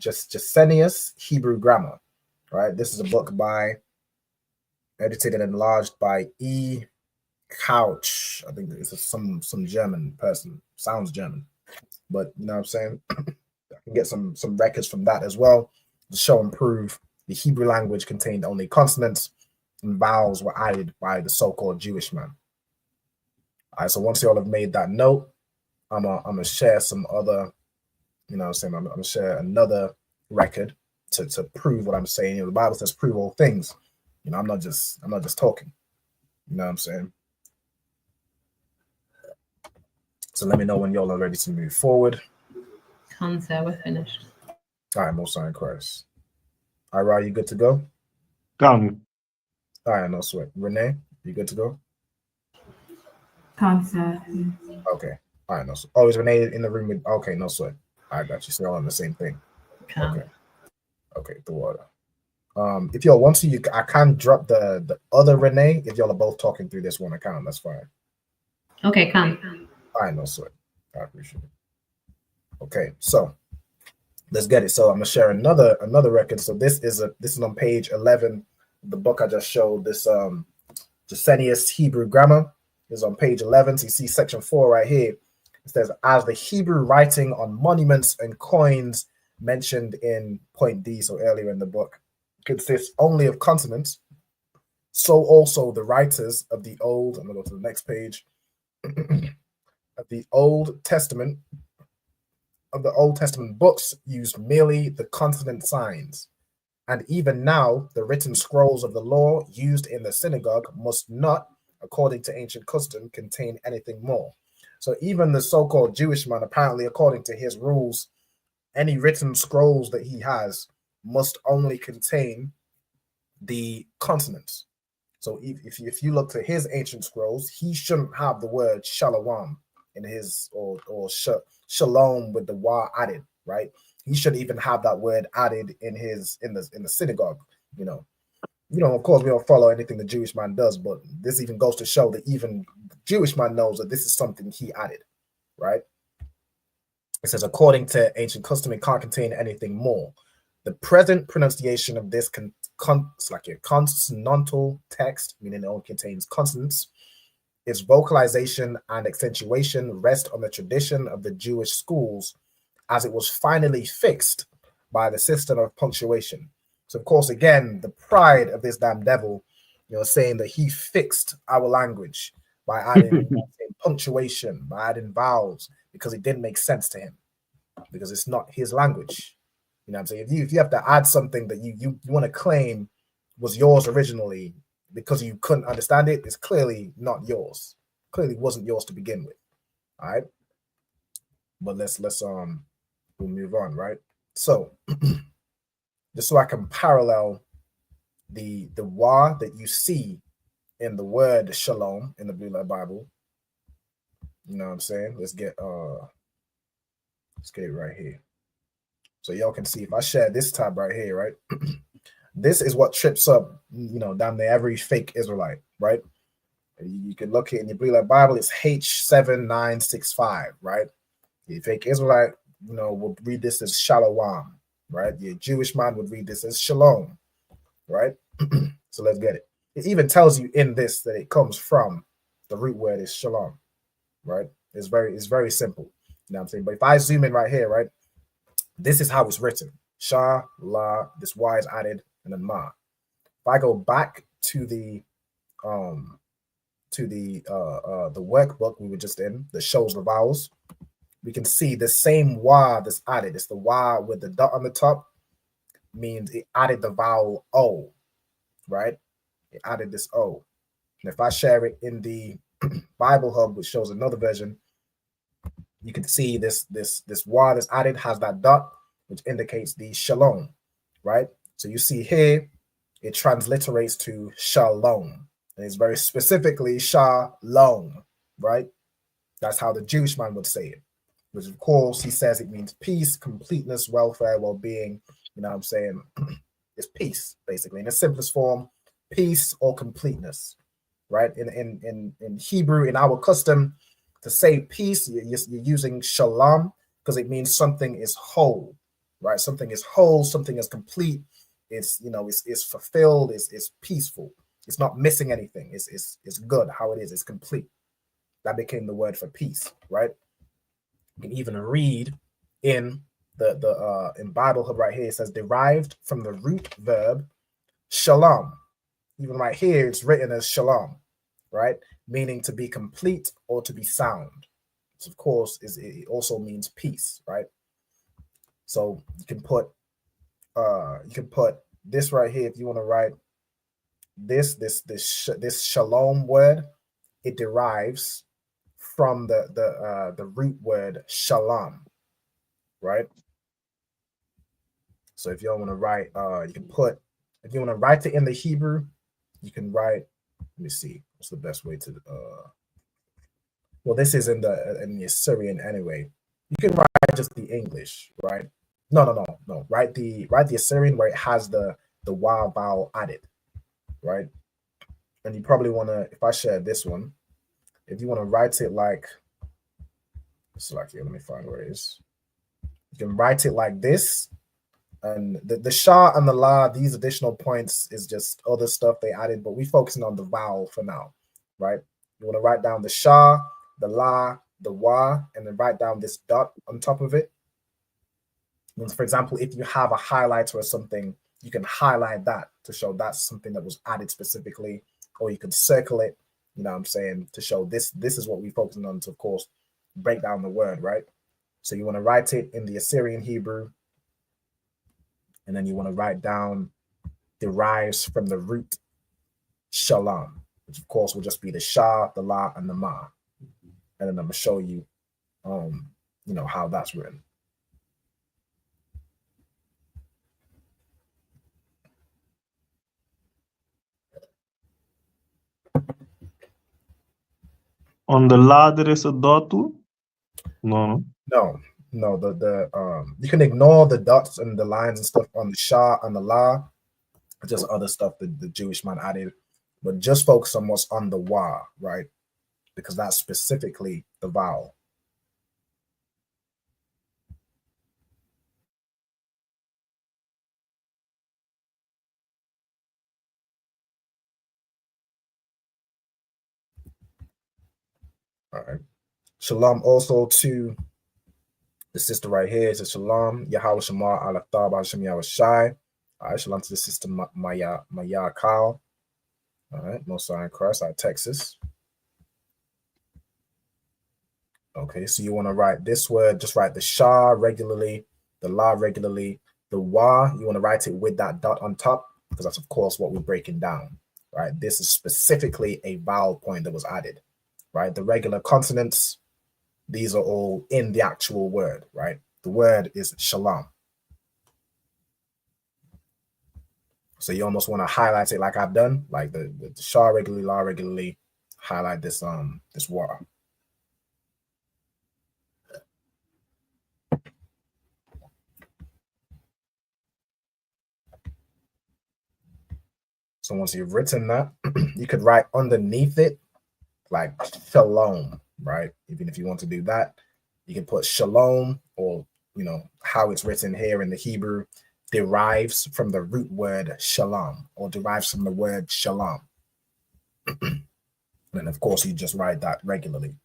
[SPEAKER 5] Gesenius Hebrew Grammar, right? This is a book edited and enlarged by E. Couch. I think it's some German person. Sounds German, but you know what I'm saying. I can get some records from that as well to show and prove the Hebrew language contained only consonants and vowels were added by the so-called Jewish man. All right, so once y'all have made that note, I'm gonna share some other, you know what I'm saying, I'm gonna share another record to prove what I'm saying. You know, the Bible says prove all things. You know, I'm not just talking. You know what I'm saying? So let me know when y'all are ready to move forward.
[SPEAKER 7] Cancer, we're finished.
[SPEAKER 5] All right, Most High in Christ. All right, Ra, you good to go?
[SPEAKER 6] Done.
[SPEAKER 5] All right, no sweat. Renee, you good to go?
[SPEAKER 8] Cancer.
[SPEAKER 5] Okay. All right, no sweat. Oh, is Renee in the room with? Okay, no sweat. I got you. So all on the same thing. Okay. Okay, the water. If y'all want to, I can drop the other Renee if y'all are both talking through this one account. That's fine.
[SPEAKER 7] Okay, come.
[SPEAKER 5] All right, no sweat. I appreciate it. Okay, so let's get it. So I'm gonna share another record. So this is on page 11. The book I just showed. This Gesenius Hebrew Grammar is on page 11. So you see section 4 right here. It says, as the Hebrew writing on monuments and coins mentioned in point D, so earlier in the book, consists only of consonants, so also the writers of the Old, I'm going to go to the next page, of the Old Testament books used merely the consonant signs. And even now, the written scrolls of the law used in the synagogue must not, according to ancient custom, contain anything more. So even the so-called Jewish man, apparently, according to his rules, any written scrolls that he has must only contain the consonants. So if you look to his ancient scrolls, he shouldn't have the word Shalawam in his or Shalom with the wa added, right? He shouldn't even have that word added in the synagogue. You know, of course, we don't follow anything the Jewish man does, but this even goes to show that even the Jewish man knows that this is something he added, right? It says, according to ancient custom, it can't contain anything more. The present pronunciation of this it's like a consonantal text, meaning it only contains consonants, its vocalization and accentuation rest on the tradition of the Jewish schools, as it was finally fixed by the system of punctuation. So, of course, again, the pride of this damn devil, saying that he fixed our language by adding punctuation, by adding vowels, because it didn't make sense to him, because it's not his language. You know what I'm saying? If you have to add something that you want to claim was yours originally because you couldn't understand it, it's clearly not yours. Clearly wasn't yours to begin with. All right. But we'll move on, right? So just so I can parallel the wa that you see in the word shalom in the Blue Letter Bible. You know what I'm saying? Let's get it right here. So y'all can see if I share this tab right here, right? This is what trips up, down there every fake Israelite, right? You can look here in your Blue Letter Bible, it's H7965, right? The fake Israelite, would read this as Shalawam, right? The Jewish man would read this as Shalom, right? So let's get it. It even tells you in this that it comes from the root word is Shalom, right? It's very simple. You know what I'm saying? But if I zoom in right here, right, this is how it's written. Sha, La, this Y is added, and then Ma. If I go back to the workbook we were just in that shows the vowels, we can see the same wa that's added. It's the wa with the dot on the top, means it added the vowel O, right? It added this O. And if I share it in the Bible Hub, which shows another version, you can see this wa that's added has that dot, which indicates the shalom, right? So you see here, it transliterates to shalom. And it's very specifically shalom, right? That's how the Jewish man would say it. Which, of course, he says it means peace, completeness, welfare, well-being. You know what I'm saying? It's peace, basically. In the simplest form, peace or completeness, right? In Hebrew, in our custom, to say peace, you're using shalom because it means something is whole, right? Something is whole, something is complete. It's fulfilled, it's peaceful. It's not missing anything. It's good how it is. It's complete. That became the word for peace, right? You can even read in the in Bible Hub right here, it says derived from the root verb shalom. Even right here, it's written as shalom, right? Meaning to be complete or to be sound. Which of course it also means peace, right? So you can put this right here if you want to write this shalom word. It derives from the root word shalom, right? So if you want to write, you can put, if you want to write it in the Hebrew, you can write, let me see, what's the best way to, well, this is in the Assyrian anyway. You can write just the English, right? No. Write the Assyrian where it has the wa vowel added, right? And you probably want to, if I share this one, if you want to write it like, here, let me find where it is. You can write it like this. And the sha and the la, these additional points is just other stuff they added, but we're focusing on the vowel for now, right? You want to write down the sha, the la, the wa, and then write down this dot on top of it. And for example, if you have a highlighter or something, you can highlight that to show that's something that was added specifically, or you can circle it, you know what I'm saying, to show this is what we're focusing on to, of course, break down the word, right? So you want to write it in the Assyrian Hebrew, and then you want to write down derives from the root shalom, which of course will just be the sha, the la, and the ma. And then I'm going to show you, how that's written.
[SPEAKER 6] On the la there is a dot too? No.
[SPEAKER 5] No. You can ignore the dots and the lines and stuff on the sha and the la, just other stuff that the Jewish man added, but just focus on what's on the wa, right? Because that's specifically the vowel. All right. Shalom also to the sister right here. It's a shalom. Yahweh Shema Allah Thaba Hashem Yahweh Shai. All right. Shalom to the sister Maya Kyle. All right. Most High in Christ out of Texas. Okay. So you want to write this word, just write the Shah regularly, the La regularly, the Wa, you want to write it with that dot on top, because that's, of course, what we're breaking down, right? This is specifically a vowel point that was added, right? The regular consonants, these are all in the actual word, right? The word is shalom. So you almost want to highlight it like I've done, like the Shah regularly, La regularly, highlight this this Wa. So once you've written that, you could write underneath it like shalom, right? Even if you want to do that, you can put shalom, or how it's written here in the Hebrew derives from the root word shalom, or derives from the word shalom. And of course, you just write that regularly.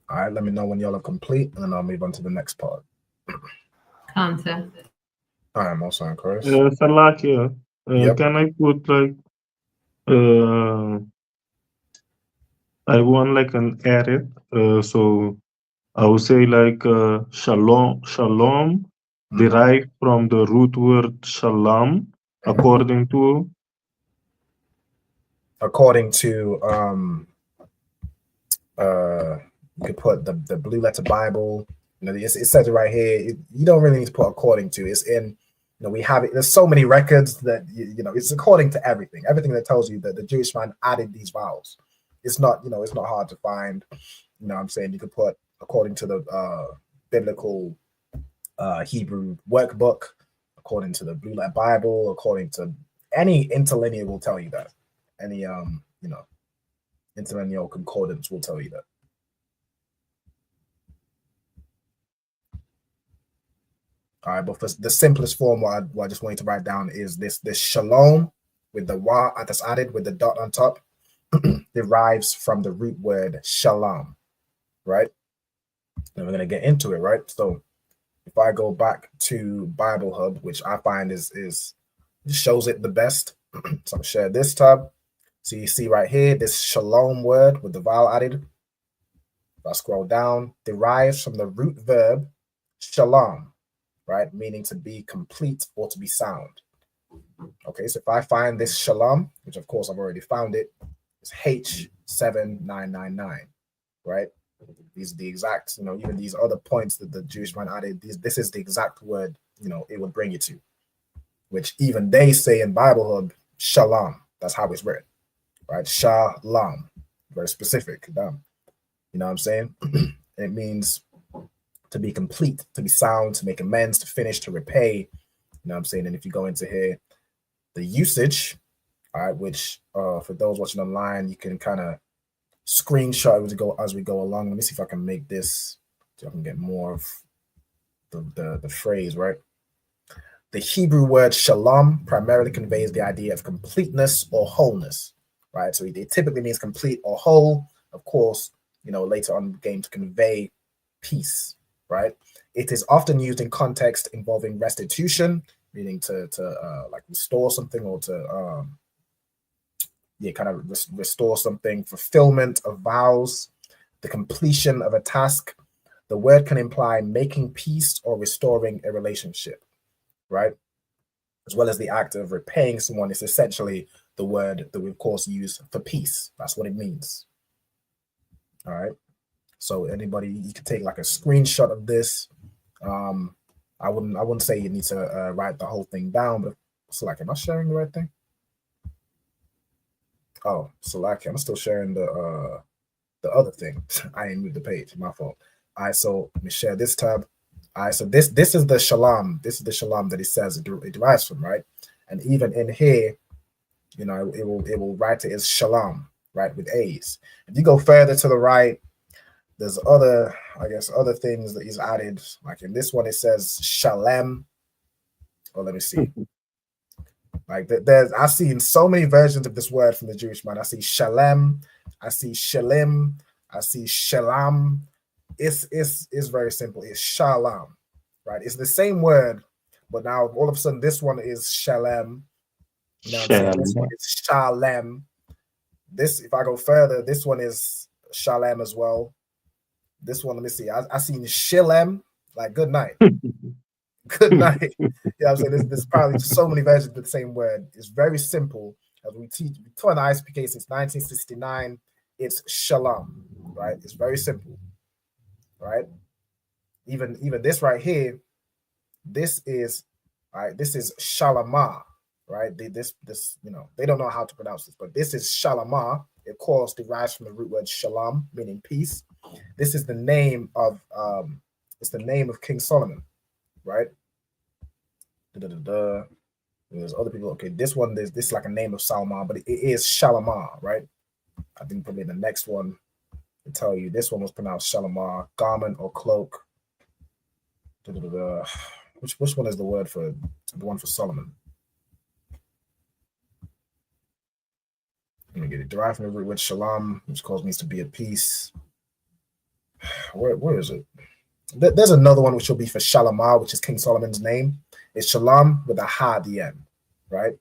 [SPEAKER 5] All right, let me know when y'all are complete, and then I'll move on to the next part.
[SPEAKER 7] Counter.
[SPEAKER 5] All right, Most High Christ.
[SPEAKER 6] Salakia,
[SPEAKER 5] Yep.
[SPEAKER 6] can I put like I want like an edit, so I would say like shalom derived from the root word shalom, according to
[SPEAKER 5] you could put the Blue Letter Bible. It says it right here. You don't really need to put according to. It's in. We have it. There's so many records that it's according to everything. Everything that tells you that the Jewish man added these vowels. It's not. It's not hard to find. What I'm saying, you could put according to the biblical Hebrew workbook, according to the Blue Letter Bible, according to any interlinear will tell you that. Any interlinear concordance will tell you that. All right, but for the simplest form, what I just wanted to write down is this shalom with the wa that's added with the dot on top derives from the root word shalom, right? And we're gonna get into it, right? So if I go back to Bible Hub, which I find is shows it the best. So I'll share this tab. So you see right here, this shalom word with the vowel added. If I scroll down, derives from the root verb shalom, right? Meaning to be complete or to be sound. Okay, so if I find this shalom, which of course I've already found it, it's H7999, right? These are the exact, even these other points that the Jewish man added, this is the exact word, it would bring you to, which even they say in Bible Hub, shalom. That's how it's written, right? Shalom, very specific. You know what I'm saying? It means to be complete, to be sound, to make amends, to finish, to repay. You know what I'm saying? And if you go into here, the usage, all right, which for those watching online, you can kind of screenshot as we go along. Let me see if I can make this so I can get more of the phrase, right? The Hebrew word shalom primarily conveys the idea of completeness or wholeness, right? So it typically means complete or whole. Of course, later on in the game to convey peace, right? It is often used in context involving restitution, meaning to like restore something, or to kind of restore something, fulfillment of vows, the completion of a task. The word can imply making peace or restoring a relationship, right? As well as the act of repaying someone. Is essentially the word that we of course use for peace. That's what it means. All right. So anybody, you can take like a screenshot of this. I wouldn't say you need to write the whole thing down, but Salaki, am I sharing the right thing? Oh, Salaki, I'm still sharing the other thing. I ain't moved the page. My fault. All right, so let me share this tab. All right, so this is the shalom. This is the shalom that it says it derives from, right? And even in here, it will write it as shalom. right, with A's. If you go further to the right, there's other, I guess, other things that he's added. Like in this one, it says Shalem. Well, let me see. Like I've seen so many versions of this word from the Jewish man. I see Shalem, I see Shalim, I see Shalam. It's very simple. It's Shalam, right? It's the same word, but now all of a sudden this one is Shalem. You know what I'm saying? This one is Shalem. This, if I go further, this one is Shalem as well. This one, let me see. I seen Shilem, like good night. Good night. Yeah, I'm saying there's probably just so many versions of the same word. It's very simple. As we taught in the ISUPK since 1969, it's Shalom, right? It's very simple, right? Even this right here, this is Shalama, right? This they don't know how to pronounce this, but this is Shalama. It of course derives from the root word shalom, meaning peace. This is the name of it's the name of King Solomon, right? There's other people. Okay, this one, this is like a name of Salman, but it is Shalamar, right? I think probably the next one to tell you this one was pronounced Shalamar, garment or cloak. Which one is the word for the one for Solomon? Let me get it. Derived from the root word shalom, which calls means to be at peace. Where is it? There's another one which will be for Shalamar, which is King Solomon's name. It's Shalom with a ha at the end, right?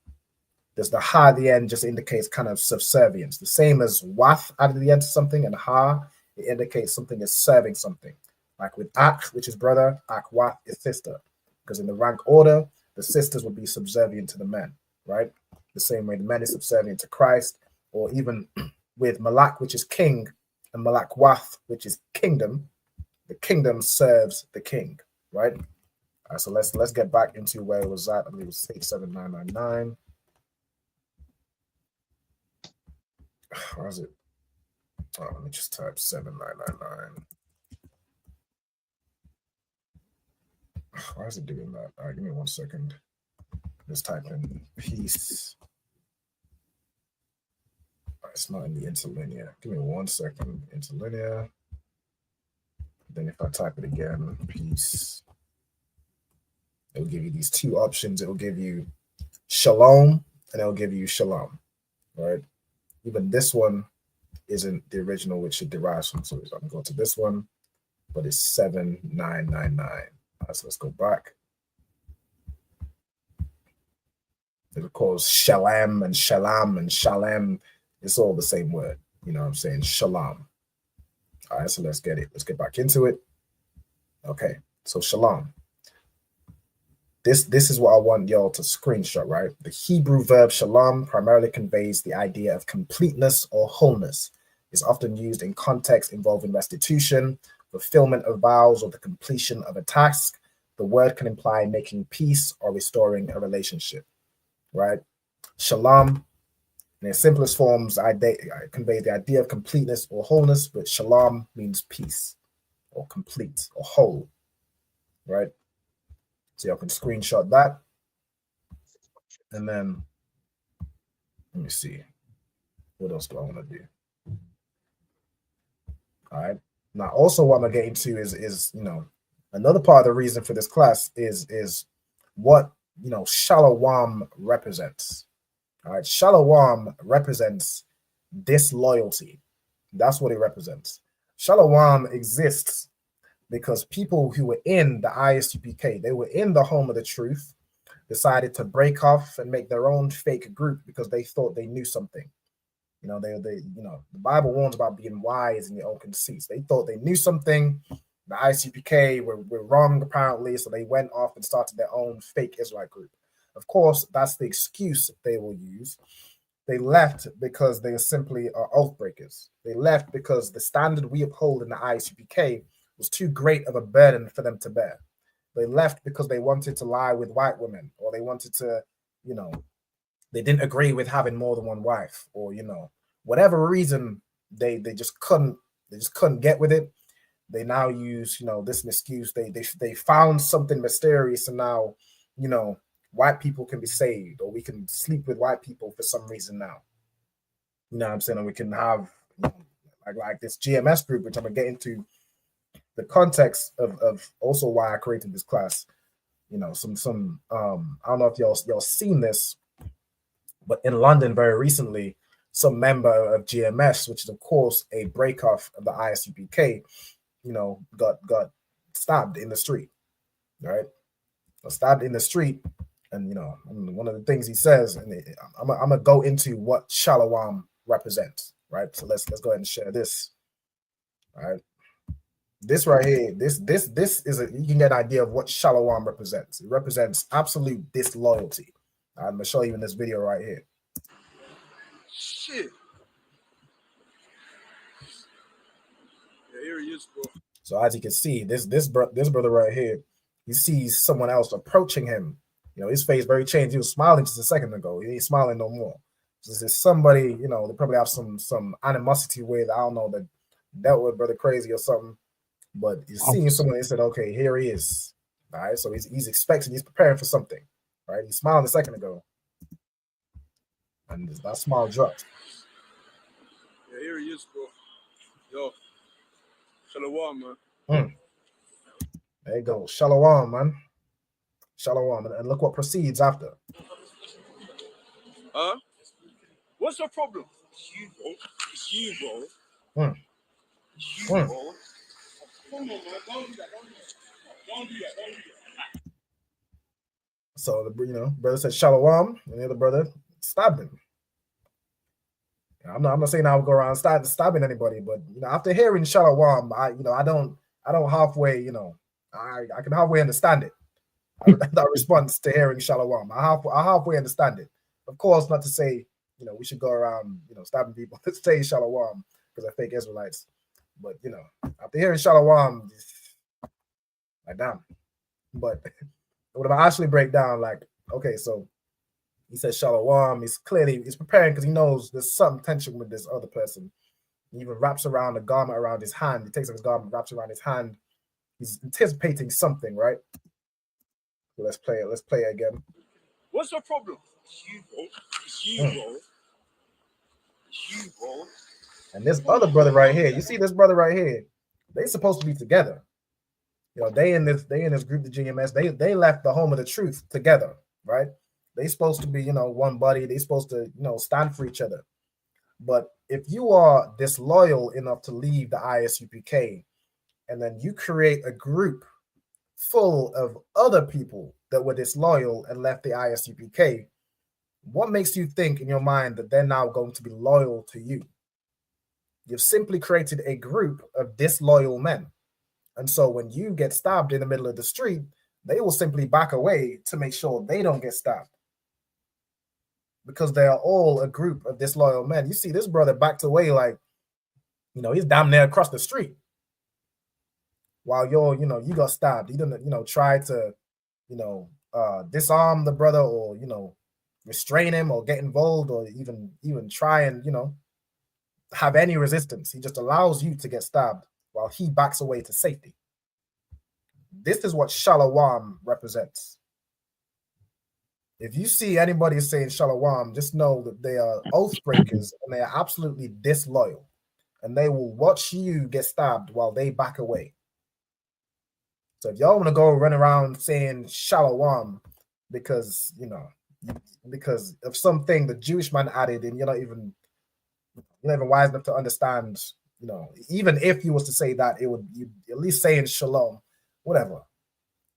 [SPEAKER 5] There's the ha at the end just indicates kind of subservience. The same as wath at the end of something, and ha, it indicates something is serving something. Like with ak, which is brother, ak wath is sister. Because in the rank order, the sisters would be subservient to the men, right? The same way the men is subservient to Christ, or even with malak, which is king, and malak wath, which is kingdom, the kingdom serves the king, right? All right, so let's get back into where it was at. I believe it was 87999. Where is it? Oh, let me just type 7999. Why is it doing that? All right, give me 1 second. Just type in peace. It's not in the interlinear. Give me 1 second. Interlinear. Then if I type it again, peace, it'll give you these two options. It will give you shalom and it'll give you shalom, right? Even this one isn't the original, which it derives from. So I'm going to go to this one, but it's 7999. All right, so let's go back. It calls shalom and shalam and shalem. It's all the same word. You know what I'm saying? Shalom. All right, so let's get it. Let's get back into it. Okay, so shalom. This is what I want y'all to screenshot, right? The Hebrew verb shalom primarily conveys the idea of completeness or wholeness. It's often used in context involving restitution, fulfillment of vows, or the completion of a task. The word can imply making peace or restoring a relationship, right? Shalom, in its simplest forms, I convey the idea of completeness or wholeness, but shalom means peace or complete or whole, right? So y'all can screenshot that. And then, let me see. What else do I want to do? All right. Now, also what I'm going to get into is, you know, another part of the reason for this class is what, you know, Shalawam represents. All right. Shalawam represents disloyalty. That's what it represents. Shalawam exists because people who were in the ISUPK, they were in the home of the truth, decided to break off and make their own fake group because they thought they knew something. You know, they you know, the Bible warns about being wise in your own conceits. They thought they knew something. The ISUPK were wrong, apparently, so they went off and started their own fake Israelite group. Of course, that's the excuse they will use. They left because they are simply oath breakers. They left because the standard we uphold in the ISUPK was too great of a burden for them to bear. They left because they wanted to lie with white women, or they wanted to, you know, they didn't agree with having more than one wife, or, you know, whatever reason they just couldn't get with it. They now use, you know, this excuse. They found something mysterious, and now, you know, white people can be saved, or we can sleep with white people for some reason now. You know what I'm saying? And we can have like this GMS group, which I'm gonna get into the context of also why I created this class. You know, some I don't know if y'all seen this, but in London very recently, some member of GMS, which is of course a breakoff of the ISUPK, you know, got stabbed in the street, right? Stabbed in the street, and you know, one of the things he says, and I'm gonna go into what Shalawam represents, right? So let's go ahead and share this. All right, this right here, this is you can get an idea of what Shalawam represents. It represents absolute disloyalty. I'm gonna show you in this video right here.
[SPEAKER 2] Shit. Yeah, here he is, bro.
[SPEAKER 5] So as you can see, this brother right here, he sees someone else approaching him. You know, his face very changed. He was smiling just a second ago. He ain't smiling no more. So this is somebody, you know, they probably have some animosity with, I don't know, that dealt with brother crazy or something. But he's seeing someone, he said, okay, here he is. All right, so he's expecting, he's preparing for something. Right? He smiled a second ago. And that smile dropped.
[SPEAKER 2] Yeah, here he is, bro. Yo. Shalawam, man.
[SPEAKER 5] There you go. Shalawam, man. Shalawam. And look what proceeds after.
[SPEAKER 2] What's your problem? It's you, bro. It's you, bro. It's you, bro. Come on, man. Don't do that. Don't do that.
[SPEAKER 5] So the brother said Shalawam, and the other brother stabbed him. I'm not saying I would go around stabbing anybody, but you know, after hearing Shalawam, I don't halfway, I can halfway understand it. That response to hearing Shalawam, I halfway understand it. Of course, not to say we should go around stabbing people. Let's say Shalawam because they're fake Israelites. But after hearing Shalawam, like damn. But when I actually break down, like, okay, so he says Shalawam, he's preparing because he knows there's some tension with this other person. He even wraps around a garment around his hand. He takes off his garment, wraps around his hand. He's anticipating something, right? So let's play it. Let's play it again.
[SPEAKER 2] What's your problem? It's you, bro. It's you, bro. It's you, bro.
[SPEAKER 5] And this other brother right here, you see this brother right here, they supposed to be together. They in this group, the GMS, they left the home of the truth together, right? They supposed to be, one buddy. They supposed to, stand for each other. But if you are disloyal enough to leave the ISUPK, and then you create a group full of other people that were disloyal and left the ISUPK, what makes you think in your mind that they're now going to be loyal to you? You've simply created a group of disloyal men. And so when you get stabbed in the middle of the street, they will simply back away to make sure they don't get stabbed. Because they are all a group of disloyal men. You see this brother backed away like, he's damn near across the street. While you got stabbed. He didn't, try to, disarm the brother or, restrain him or get involved or even try and, have any resistance. He just allows you to get stabbed while he backs away to safety. This is what Shalawam represents. If you see anybody saying Shalawam, just know that they are oath breakers and they are absolutely disloyal. And they will watch you get stabbed while they back away. So if y'all want to go run around saying Shalawam because, because of something the Jewish man added and you're not even wise enough to understand, even if you was to say that, it would you at least saying shalom, whatever.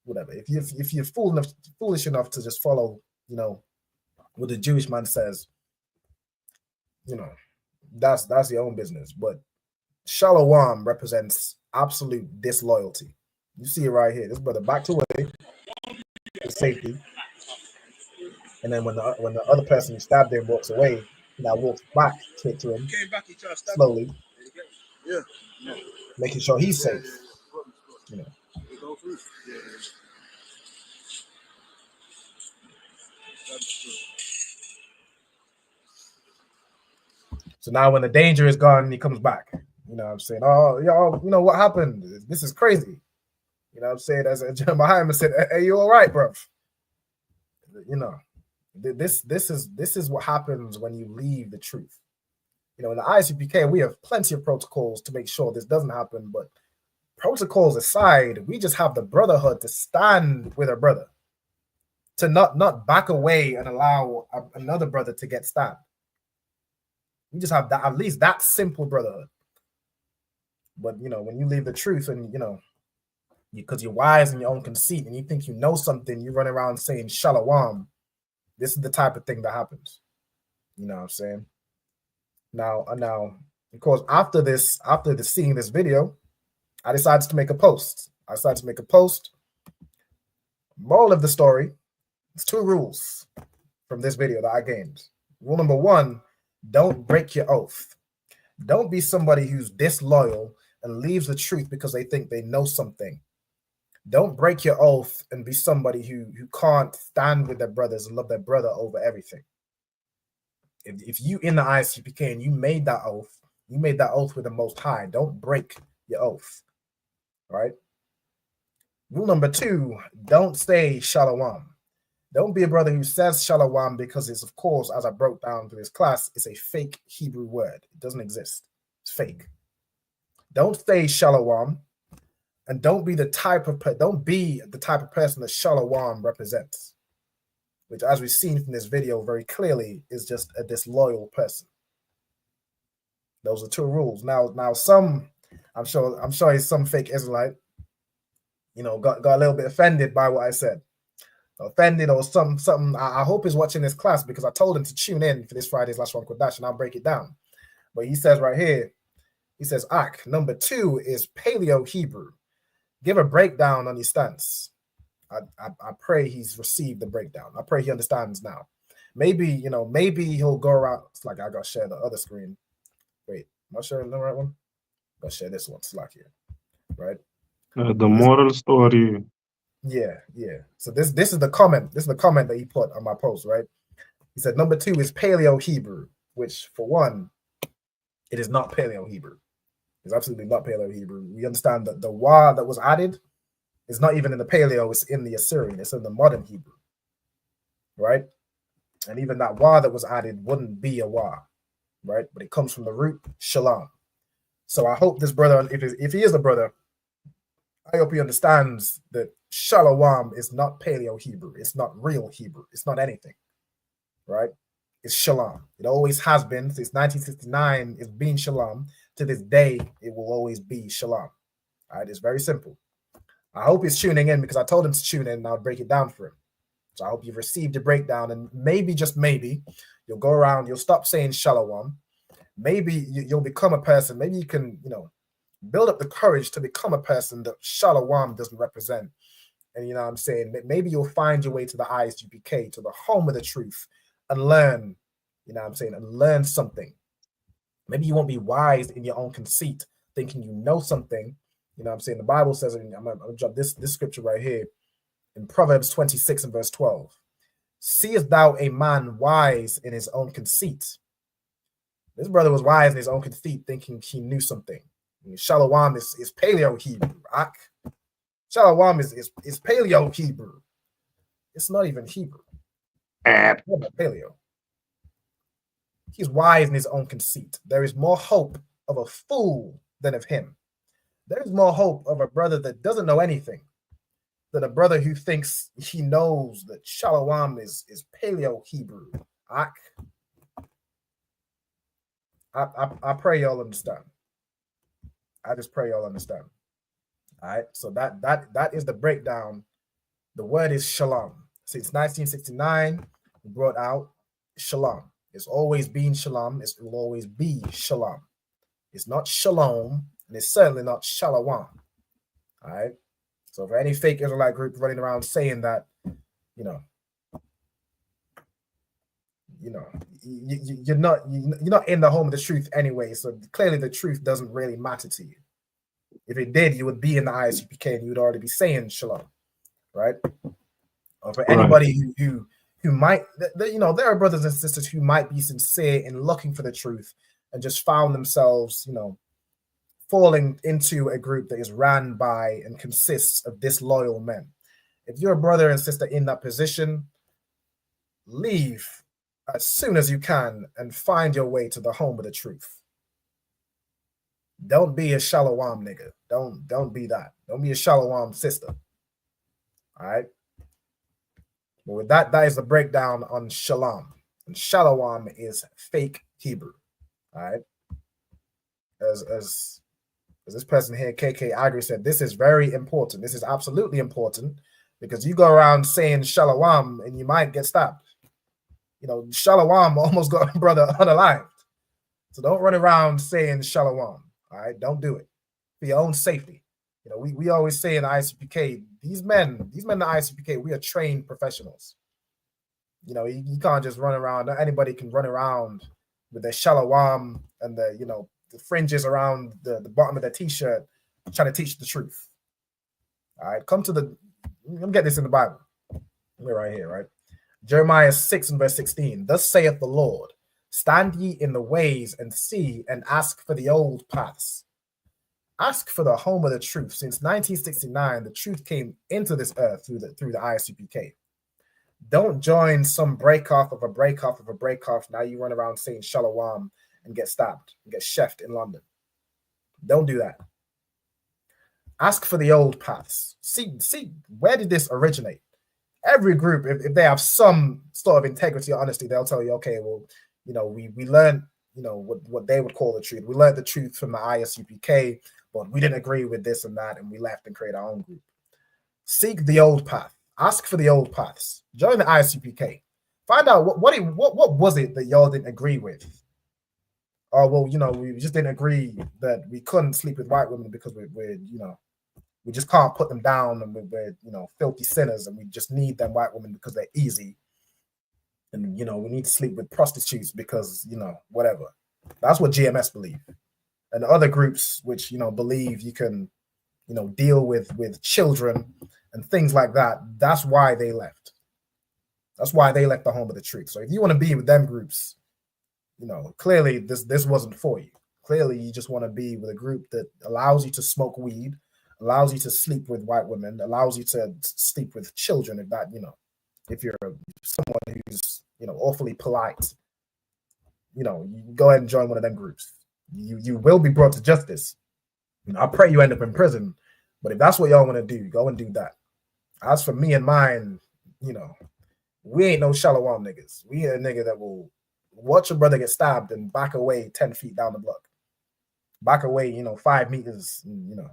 [SPEAKER 5] If you're foolish enough to just follow, what the Jewish man says, that's your own business. But Shalawam represents absolute disloyalty. You see it right here. This brother backed away to safety, and then when the other person who stabbed him walks away, he now walks back to him slowly, making sure he's safe. So now when the danger is gone, he comes back. I'm saying, oh, y'all, what happened? This is crazy. I'm saying, as Jeremiah said, hey, you all right, bro? This is what happens when you leave the truth. You know, in the ISUPK, we have plenty of protocols to make sure this doesn't happen. But protocols aside, we just have the brotherhood to stand with our brother, to not back away and allow another brother to get stabbed. We just have that, at least that simple brotherhood. But, you know, when you leave the truth and, you know, because you're wise in your own conceit and you think you know something, you run around saying Shalawam. This is the type of thing that happens. You know what I'm saying? Now, of course, after seeing this video, I decided to make a post. Moral of the story, it's 2 rules from this video that I gained. Rule number 1, don't break your oath. Don't be somebody who's disloyal and leaves the truth because they think they know something. Don't break your oath and be somebody who can't stand with their brothers and love their brother over everything. If you in the ISUPK and you made that oath with the Most High, don't break your oath, right? Rule number 2, don't say Shalawam. Don't be a brother who says Shalawam because it's, of course, as I broke down through this class, it's a fake Hebrew word. It doesn't exist. It's fake. Don't say Shalawam, and don't be the type of person that Shalawam represents, which, as we've seen from this video very clearly, is just a disloyal person. Those are 2 rules. Now, I'm sure he's some fake Israelite, you know, got a little bit offended by what I said. Offended or something. I hope he's watching this class, because I told him to tune in for this Friday's Lashawan Qadash and I'll break it down. But he says right here, he says, number 2 is Paleo Hebrew. Give a breakdown on your stance. I pray he's received the breakdown. I pray he understands now. Maybe he'll go around. It's like I got to share the other screen. Wait, am I sharing the right one? I got to share this one. Slack here, right?
[SPEAKER 6] The moral story.
[SPEAKER 5] Yeah. So this is the comment. This is the comment that he put on my post, right? He said number 2 is Paleo Hebrew, which, for one, it is not Paleo Hebrew. It's absolutely not Paleo Hebrew. We understand that the wa that was added is not even in the Paleo, it's in the Assyrian, it's in the modern Hebrew, right? And even that wa that was added wouldn't be a wa, right? But it comes from the root Shalom. So I hope this brother, if he is a brother, I hope he understands that Shalawam is not Paleo Hebrew. It's not real Hebrew. It's not anything, right? It's Shalom. It always has been. Since 1969, it's been Shalom. To this day, it will always be Shalom. All right, it's very simple. I hope he's tuning in, because I told him to tune in and I'll break it down for him. So I hope you've received the breakdown, and maybe, just maybe, you'll go around, you'll stop saying Shalawam. Maybe you'll become a person. Maybe you can, build up the courage to become a person that Shalawam doesn't represent. And, I'm saying, that maybe you'll find your way to the ISUPK, to the home of the truth, and learn, and learn something. Maybe you won't be wise in your own conceit, thinking you know something. The Bible says, and I'm going to drop this scripture right here in Proverbs 26 and verse 12. Seest thou a man wise in his own conceit? This brother was wise in his own conceit, thinking he knew something. Shalawam is Paleo Hebrew. Shalawam is Paleo Hebrew. It's not even Hebrew. It's not Paleo. He's wise in his own conceit. There is more hope of a fool than of him. There is more hope of a brother that doesn't know anything than a brother who thinks he knows that Shalawam is Paleo Hebrew. I pray y'all understand. I just pray y'all understand. All right. So that is the breakdown. The word is Shalom. Since 1969, we brought out Shalom. It's always been Shalom. It will always be Shalom. It's not Shalom, and it's certainly not Shalawam. All right. So for any fake Israelite group running around saying that, you're not in the home of the truth anyway. So clearly the truth doesn't really matter to you. If it did, you would be in the ISUPK and you would already be saying Shalom, right? Or for anybody who might, there are brothers and sisters who might be sincere in looking for the truth and just found themselves, falling into a group that is ran by and consists of disloyal men. If you're a brother and sister in that position, leave. as soon as you can and find your way to the home of the truth. Don't be a Shalawam nigga. Don't be that. Don't be a Shalawam sister. All right. But with that, that is the breakdown on Shalom. And Shalawam is fake Hebrew. All right. As this person here, KK Agri, said, this is very important. This is absolutely important because you go around saying Shalawam and you might get stabbed. You know, Shalawam almost got a brother unalived. So don't run around saying Shalawam. All right, don't do it for your own safety. You know, we always say in the ISUPK, these men in the ISUPK, we are trained professionals. You know, you can't just run around. Anybody can run around with their Shalawam and the, you know, the fringes around the bottom of their t-shirt, trying to teach the truth. All right, let me get this in the Bible. We're right here, right? Jeremiah 6 and verse 16. Thus saith the Lord, stand ye in the ways and see and ask for the old paths. Ask for the home of the truth. Since 1969, the truth came into this earth through the ISUPK. Don't join some break off. Now you run around saying Shalawam and get stabbed and get chefed in London. Don't do that. Ask for the old paths. See where did this originate? Every group, if they have some sort of integrity or honesty, they'll tell you, okay, well, you know, we learned, you know, what they would call the truth. We learned the truth from the ISUPK, but we didn't agree with this and that, and we left and created our own group. Seek the old path. Ask for the old paths. Join the ISUPK. Find out what was it that y'all didn't agree with. Oh, well, you know, we just didn't agree that we couldn't sleep with white women because we're you know, we just can't put them down and we're, you know, filthy sinners and we just need them white women because they're easy. And, you know, we need to sleep with prostitutes because, you know, whatever. That's what GMS believe. And other groups which, you know, believe you can, you know, deal with children and things like that. That's why they left. That's why they left the home of the truth. So if you want to be with them groups, you know, clearly this wasn't for you. Clearly you just want to be with a group that allows you to smoke weed, allows you to sleep with white women, allows you to sleep with children, if that, you know, if you're someone who's, you know, awfully polite, you know, you go ahead and join one of them groups. You will be brought to justice. You know, I pray you end up in prison, but if that's what y'all want to do, go and do that. As for me and mine, you know, we ain't no Shalawam niggas. We ain't a nigga that will watch a brother get stabbed and back away 10 feet down the block. Back away, you know, 5 meters, you know.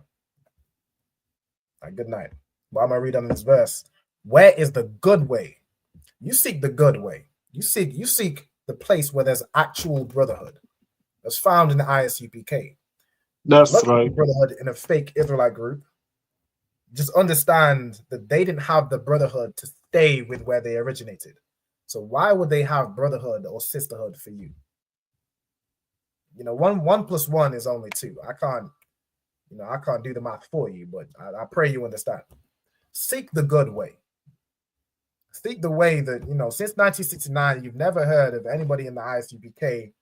[SPEAKER 5] Like, good night. But I'm going to read on this verse. Where is the good way? You seek the good way. You seek the place where there's actual brotherhood. That's found in the ISUPK.
[SPEAKER 6] That's right.
[SPEAKER 5] Brotherhood in a fake Israelite group. Just understand that they didn't have the brotherhood to stay with where they originated. So why would they have brotherhood or sisterhood for you? You know, one plus one is only 2. I can't do the math for you, but I pray you understand. Seek the good way. Seek the way that, you know, since 1969, you've never heard of anybody in the ISUPK,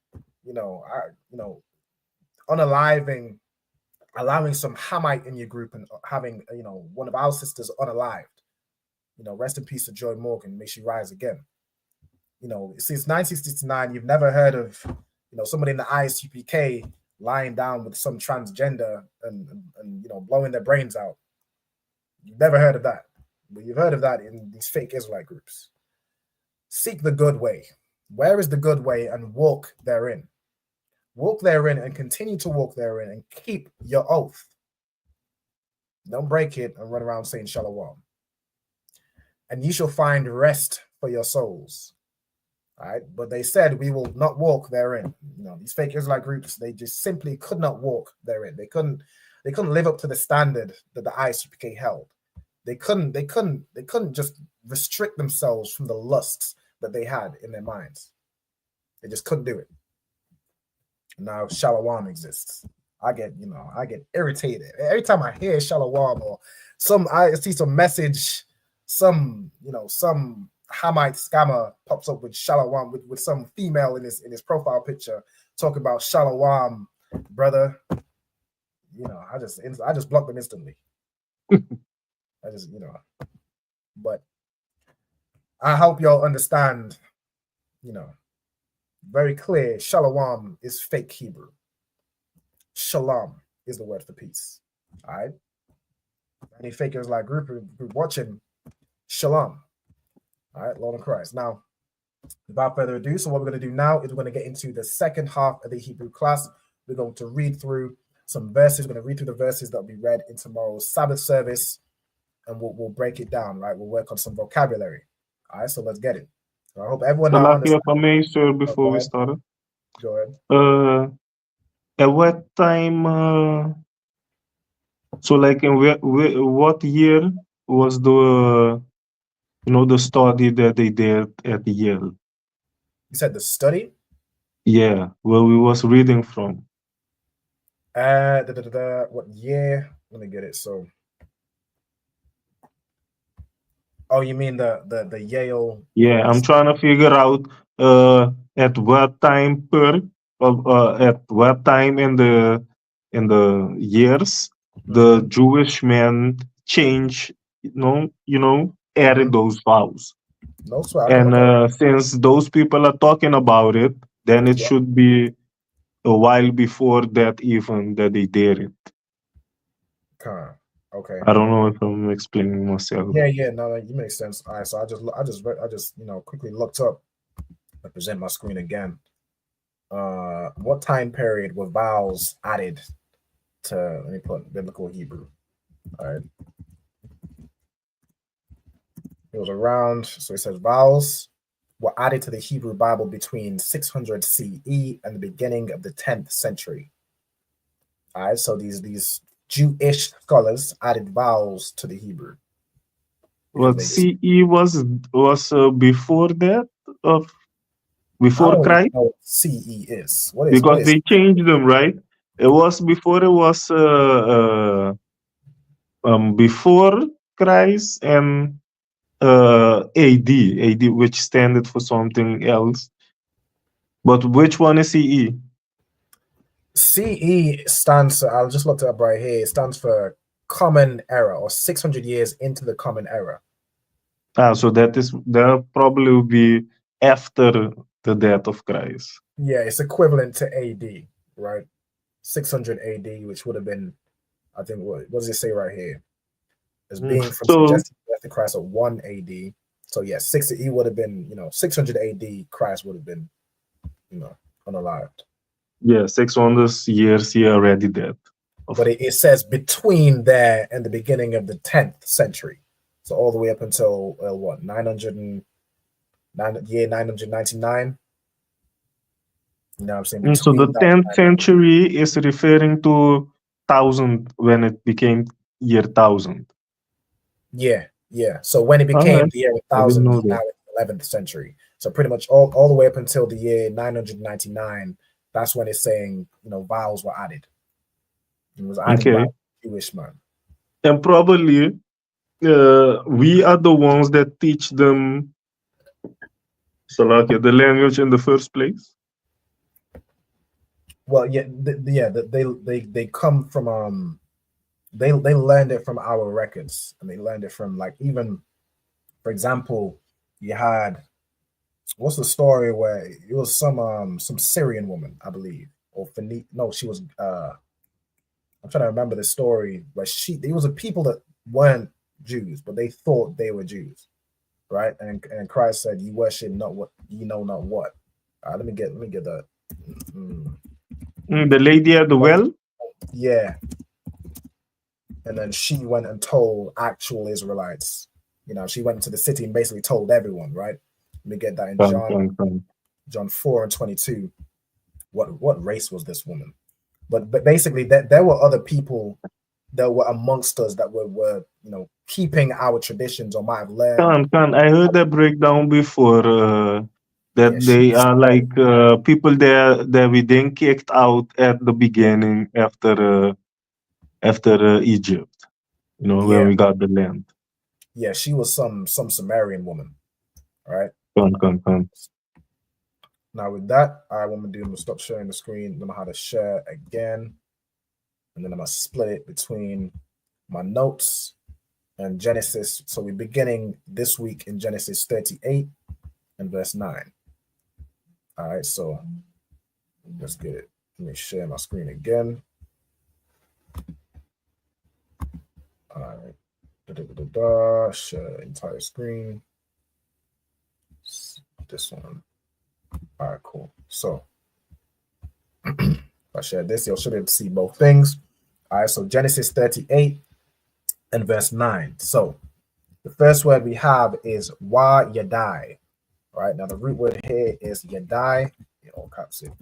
[SPEAKER 5] unaliving, allowing some Hamite in your group and having, you know, one of our sisters unalived. You know, rest in peace to Joy Morgan. May she rise again. You know, since 1969, you've never heard of, you know, somebody in the ISUPK lying down with some transgender and you know, blowing their brains out. You've never heard of that. But you've heard of that in these fake Israelite groups. Seek the good way. Where is the good way? And walk therein. Walk therein and continue to walk therein and keep your oath. Don't break it and run around saying Shalawam. And you shall find rest for your souls. All right, but they said we will not walk therein. You know, these fake Israelite groups, they just simply could not walk therein. They couldn't live up to the standard that the ISUPK held. They couldn't just restrict themselves from the lusts that they had in their minds. They just couldn't do it. Now Shalawam exists. I get irritated every time I hear Shalawam or I see some message, some Hamite scammer pops up with Shalawam with some female in his profile picture talking about Shalawam, brother. You know, I just block them instantly. But I hope y'all understand, you know, very clear. Shalawam is fake Hebrew. Shalom is the word for peace. All right. Any fakers like group watching, Shalom. All right, Lord of Christ. Now, without further ado, so what we're going to do now is we're going to get into the second half of the Hebrew class. We're going to read through some verses. We're going to read through the verses that will be read in tomorrow's Sabbath service, and we'll break it down, right? We'll work on some vocabulary. All right, so let's get it. So I hope everyone now
[SPEAKER 6] Salaki,
[SPEAKER 5] understands.
[SPEAKER 6] if I may, sir, before
[SPEAKER 5] Go
[SPEAKER 6] we
[SPEAKER 5] ahead.
[SPEAKER 6] start.
[SPEAKER 5] Go ahead.
[SPEAKER 6] At what time, so like in what year was the, the study that they did at Yale?
[SPEAKER 5] You said the study?
[SPEAKER 6] Yeah, where we was reading from.
[SPEAKER 5] What year? Let me get it. So, oh, you mean the Yale?
[SPEAKER 6] Yeah, I'm trying to figure out at what time at what time in the years the Jewish men change, added those vows.
[SPEAKER 5] No sweat. I can look
[SPEAKER 6] And
[SPEAKER 5] up.
[SPEAKER 6] since those people are talking about it, then it should be a while before that even that they did it.
[SPEAKER 5] Okay.
[SPEAKER 6] I don't know if I'm explaining myself.
[SPEAKER 5] Yeah. No, you make sense. All right. So I just quickly looked up. I present my screen again. What time period were vowels added to? Let me put biblical Hebrew. All right. It was around. So it says vowels were added to the Hebrew Bible between 600 CE and the beginning of the 10th century. All right. So these Jewish scholars added vowels to the Hebrew.
[SPEAKER 6] What CE was before that of before Christ?
[SPEAKER 5] Know what CE is.
[SPEAKER 6] Because they changed them, right? It was before it was before Christ and AD, which standard for something else. But which one is CE?
[SPEAKER 5] CE stands for, I'll just look it up right here. It stands for Common Era, or 600 years into the Common Era.
[SPEAKER 6] So that probably will be after the death of Christ.
[SPEAKER 5] Yeah, it's equivalent to AD, right? 600 AD, which would have been, I think, what does it say right here? As being from suggested death of Christ at 1 AD. So yeah, 60 would have been, 600 AD, Christ would have been, unalived.
[SPEAKER 6] Yeah, 600 years he already dead.
[SPEAKER 5] But it says between there and the beginning of the 10th century. So all the way up until, 999? You know what I'm saying?
[SPEAKER 6] So the 10th century is referring to 1000 when it became year 1000.
[SPEAKER 5] Yeah. So when it became the year 1000, now it's 11th century. So pretty much all the way up until the year 999, that's when it's saying, vowels were added. It was added by Jewish man.
[SPEAKER 6] And probably we are the ones that teach them the language in the first place.
[SPEAKER 5] Well, they come from they learned it from our records, and they learned it from, like, even, for example, you had, what's the story where it was some Syrian woman, I believe, or she was I'm trying to remember the story where there was a people that weren't Jews, but they thought they were Jews, right? And Christ said, "You worship not what you know not what." Let me get that.
[SPEAKER 6] The lady at the well?
[SPEAKER 5] Yeah. And then she went and told actual Israelites. She went into the city and basically told everyone, right? Let me get that in John 4:22. What race was this woman? But basically, there were other people that were amongst us that were keeping our traditions, or might have learned.
[SPEAKER 6] I heard that breakdown before. That they are like people that we then kicked out at the beginning after Egypt, when we got the land.
[SPEAKER 5] Yeah, she was some Sumerian woman, right? Now with that, what I'm gonna do, I'm gonna stop sharing the screen. I know how to share again, and then I'm gonna split it between my notes and Genesis. So we're beginning this week in Genesis 38 and verse 9. All right, so let's get it. Let me share my screen again. All right, share entire screen. This one. All right, cool. So if I share this, you'll should be able to see both things. All right, so Genesis 38 and verse 9. So the first word we have is wa yadai. All right, now the root word here is yadai. All caps it.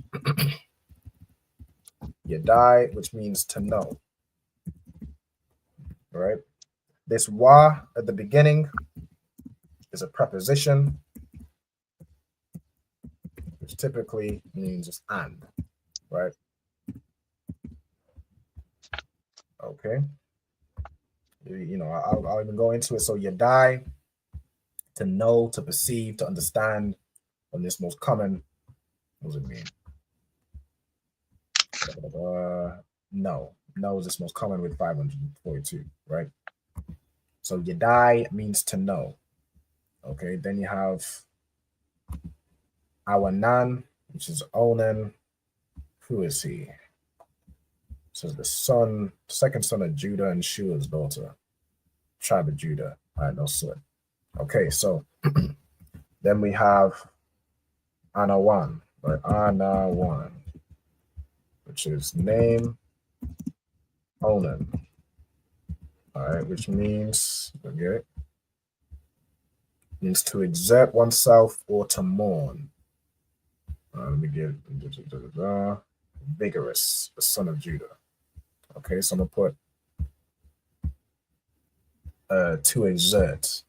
[SPEAKER 5] Yadai, which means to know. All right, this wa at the beginning is a preposition, which typically means just and, right? Okay. I'll even go into it. So yadai, to know, to perceive, to understand. And this most common, what does it mean? No is this most common with 542, right? So yadai means to know. Okay, then you have Awanan, which is Onan. Who is he? So the second son of Judah and Shua's daughter, tribe of Judah. I know, sir. Okay, so then we have Anawan, or Anawan, which is name Onan. All right, which means, okay, means to exert oneself or to mourn. Let me get vigorous, the son of Judah. Okay, so I'm gonna put to exert.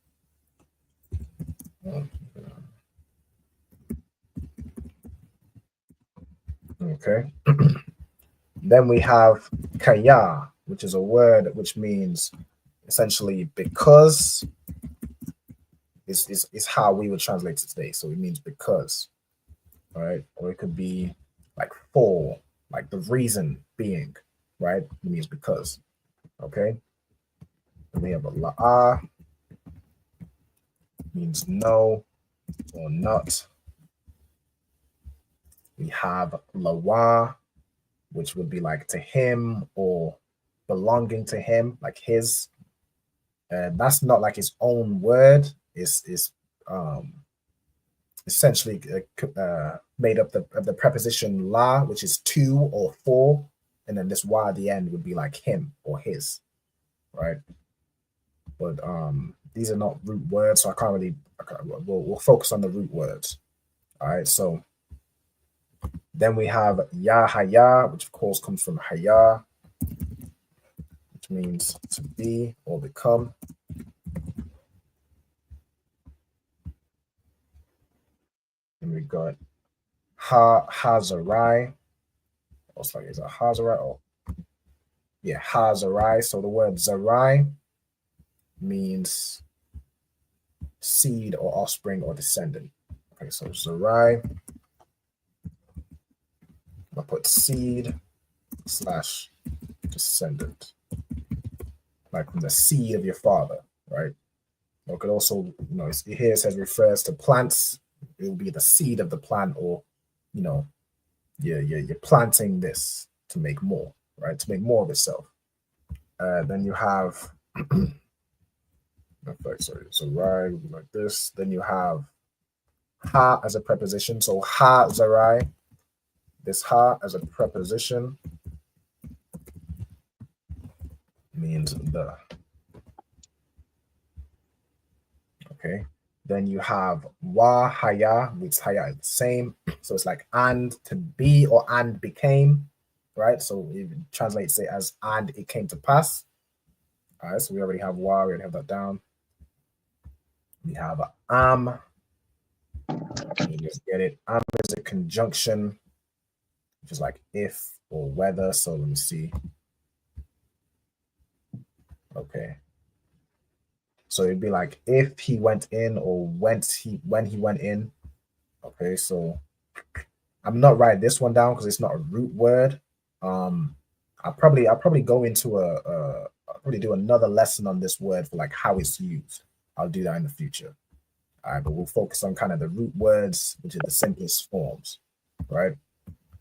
[SPEAKER 5] Okay. Then we have kaya, which is a word which means essentially because. Is how we would translate it today. So it means because. All right, or it could be like for, like the reason being, right? It means because. Okay. And we have a la'a, means no or not. We have lawa, which would be like to him or belonging to him, like his. That's not like his own word. Is essentially made up of the preposition la, which is to or for, and then this wa at the end would be like him or his, right? But these are not root words, so I can't really. We'll focus on the root words. All right, so then we have ya haya, which of course comes from haya, which means to be or become. And we got hazarai. What's like, is it hazarai? Oh, yeah, hazarai. So the word zarai means seed or offspring or descendant. Okay, so zarai. I'll put seed / descendant, like from the seed of your father, right? Or it could also, here it says refers to plants. It will be the seed of the plant, or you're planting this to make more, right? To make more of itself. Then you have so right like this. Then you have ha as a preposition. So ha zarai. This ha as a preposition means the. Okay. Then you have wa haya, which haya is the same. So it's like and to be or and became, right? So it translates it as and it came to pass. All right, so we already have wa, we already have that down. We have am. You just get it. Am is a conjunction, which is like if or whether. So let me see. Okay. So it'd be like if he went in or when he went in. Okay, so I'm not writing this one down because it's not a root word. I'll probably go into I'll probably do another lesson on this word for like how it's used. I'll do that in the future. All right, but we'll focus on kind of the root words, which are the simplest forms, right?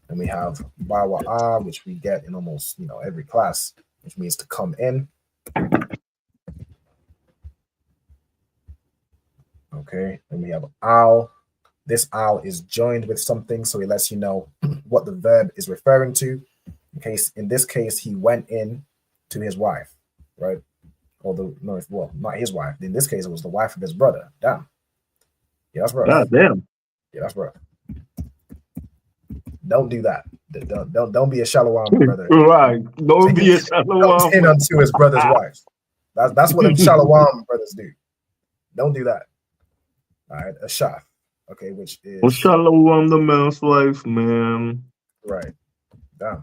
[SPEAKER 5] And we have bawa'a, which we get in almost every class, which means to come in. Okay, and we have al. This al is joined with something, so it lets you know what the verb is referring to. In this case, he went in to his wife, right? Or not his wife. In this case, it was the wife of his brother. Damn. Yeah, that's rough.
[SPEAKER 6] God damn.
[SPEAKER 5] Yeah, that's rough. Don't do that. Don't be a Shalawam brother.
[SPEAKER 6] Right. Don't be a Shalawam.
[SPEAKER 5] Don't in unto his brother's wife. That's what them Shalawam brothers do. Don't do that. All right, a shaf. Okay, which is
[SPEAKER 6] Shalawam, the man's wife, man.
[SPEAKER 5] Right. Damn.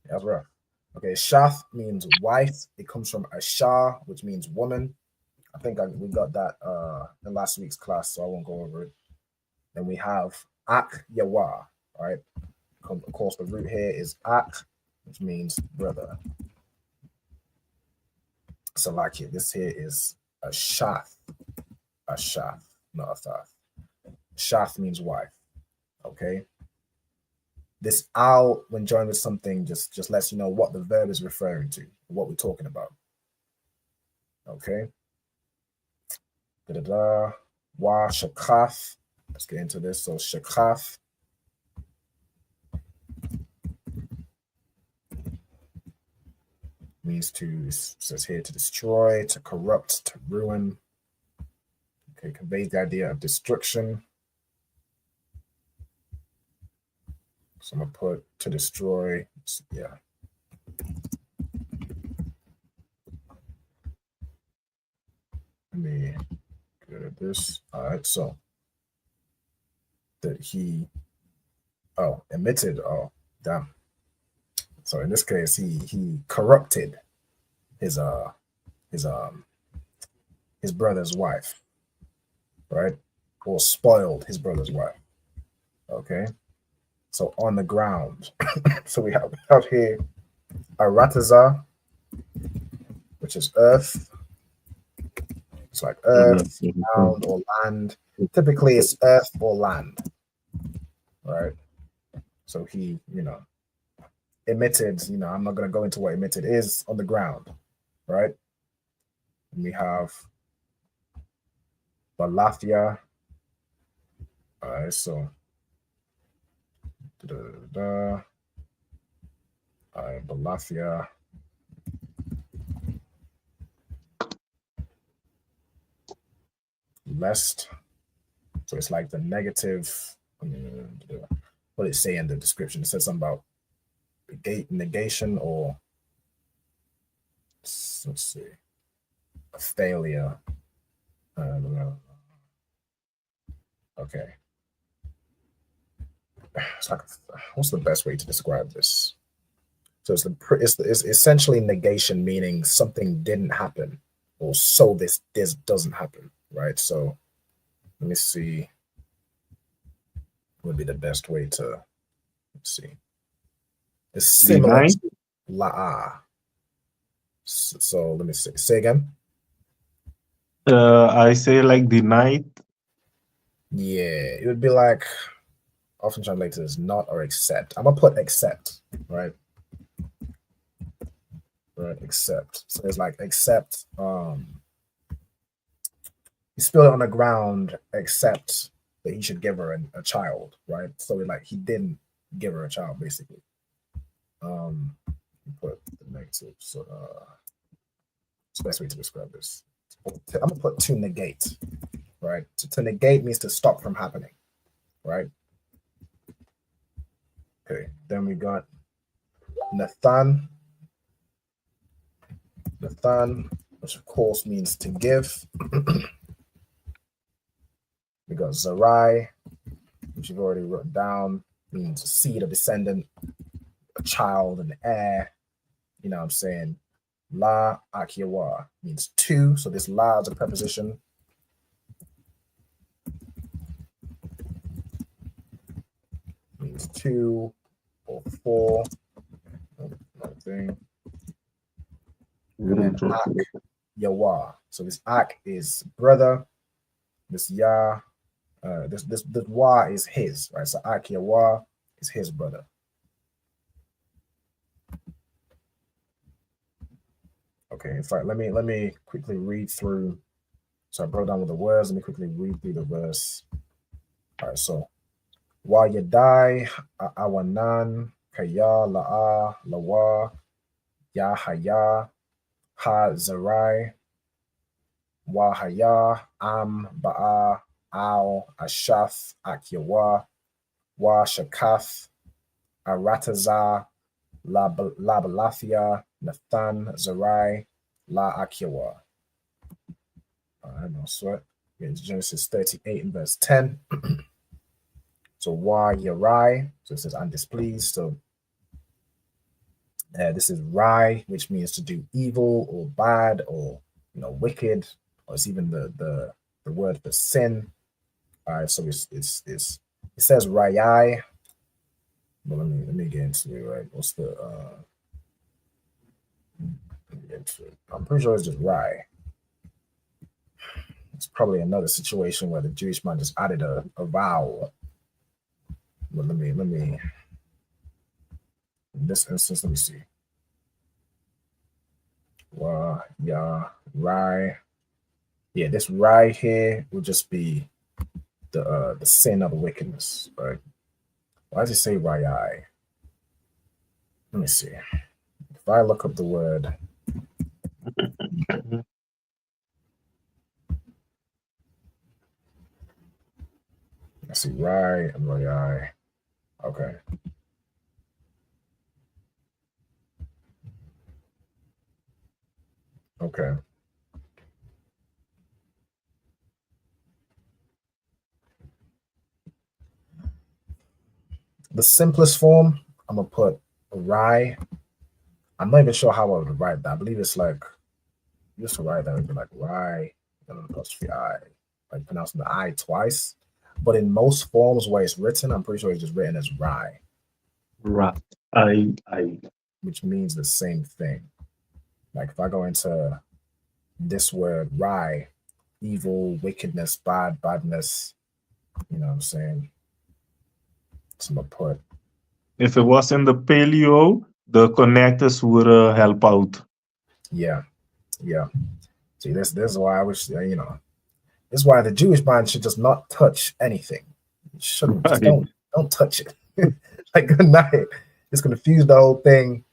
[SPEAKER 5] That's rough. Okay, shaf means wife. It comes from ashah, which means woman. I think we got that in last week's class, so I won't go over it. Then we have ak yawa, right? Of course, the root here is ak, which means brother. So like here, this here is a shaf, not a thaf. Shaf means wife. Okay. This al, when joined with something, just lets you know what the verb is referring to, what we're talking about. Okay. Wa shakaf. Let's get into this. So shakaf means says here to destroy, to corrupt, to ruin. Okay, conveys the idea of destruction. So I'm gonna put to destroy. Yeah. Let me get at this. All right, so that he emitted. Oh, damn. So in this case, he corrupted his brother's wife, right? Or spoiled his brother's wife. Okay. So on the ground. So we have here arataza, which is earth. It's like earth, ground, or land. Typically it's earth or land. Right. So he, emitted, I'm not going to go into what emitted is on the ground, right? And we have balafia. All right, so all right, balafia. Lest. So it's like the negative. What did it say in the description? It said something about negation, or let's see, a failure. I don't know. Okay. It's like, what's the best way to describe this? So it's essentially negation, meaning something didn't happen, or so this doesn't happen, right? So let me see. What would be the best way to see? It's similar to la'a. So let me see. Say again.
[SPEAKER 6] I say like denied.
[SPEAKER 5] Yeah, it would be like, often translated as not or accept. I'm gonna put accept, right? Right, accept. So it's like accept. You spill it on the ground, accept that he should give her a child, right? So he didn't give her a child, basically. Put the negative. So it's the best way to describe this. I'm gonna put to negate, right? To negate means to stop from happening, right? Okay, then we got Nathan. Nathan, which of course means to give. We got Zarai, which you've already written down, means a seed, a descendant, a child, an heir. You know what I'm saying? La akiwa means two. So this la is a preposition. Means two or four. Another thing. And then ak yawa. So this ak is brother. this Yah, this Wa is his, right? So Akia Wa is his brother. Okay, in fact, let me quickly read through. So I broke down with the words. Let me quickly read through the verse. All right, so Wa Yadai Awanan Kaya La'a Lawa Ya Haya Ha Zarai Wa Haya Am Ba'a Al Ashath Akyawa Wa Shakath Arataza La Balathia Nathan Zarai La Akyawa. I know sweat. It's Genesis 38 and verse 10. So Wa Yarai, so it says I'm displeased. So this is Rai, which means to do evil or bad or wicked, or it's even the word for sin. All right, so it says Rayai. But let me get into it. Right, what's the let me get into it. I'm pretty sure it's just Rai. It's probably another situation where the Jewish man just added a vowel. But let me in this instance, let me see. Wa Ya Rai. Yeah, this Rai here will just be the sin of wickedness, right? Why does it say Rayai? Let me see. If I look up the word, I see Rai and Rayai. Okay. Okay. The simplest form, I'm gonna put Rai. I'm not even sure how I would write that. I believe it's like used to write that would be like Rai and an apostrophe I, like pronouncing the I twice. But in most forms where it's written, I'm pretty sure it's just written as Rai.
[SPEAKER 6] Right.
[SPEAKER 5] Which means the same thing. Like if I go into this word Rai, evil, wickedness, badness, you know what I'm saying? So I'm gonna put.
[SPEAKER 6] If it was in the paleo, the connectors would help out.
[SPEAKER 5] Yeah. See, this is why I wish, this is why the Jewish mind should just not touch anything. Shouldn't just don't touch it. Like good night. It's confused the whole thing.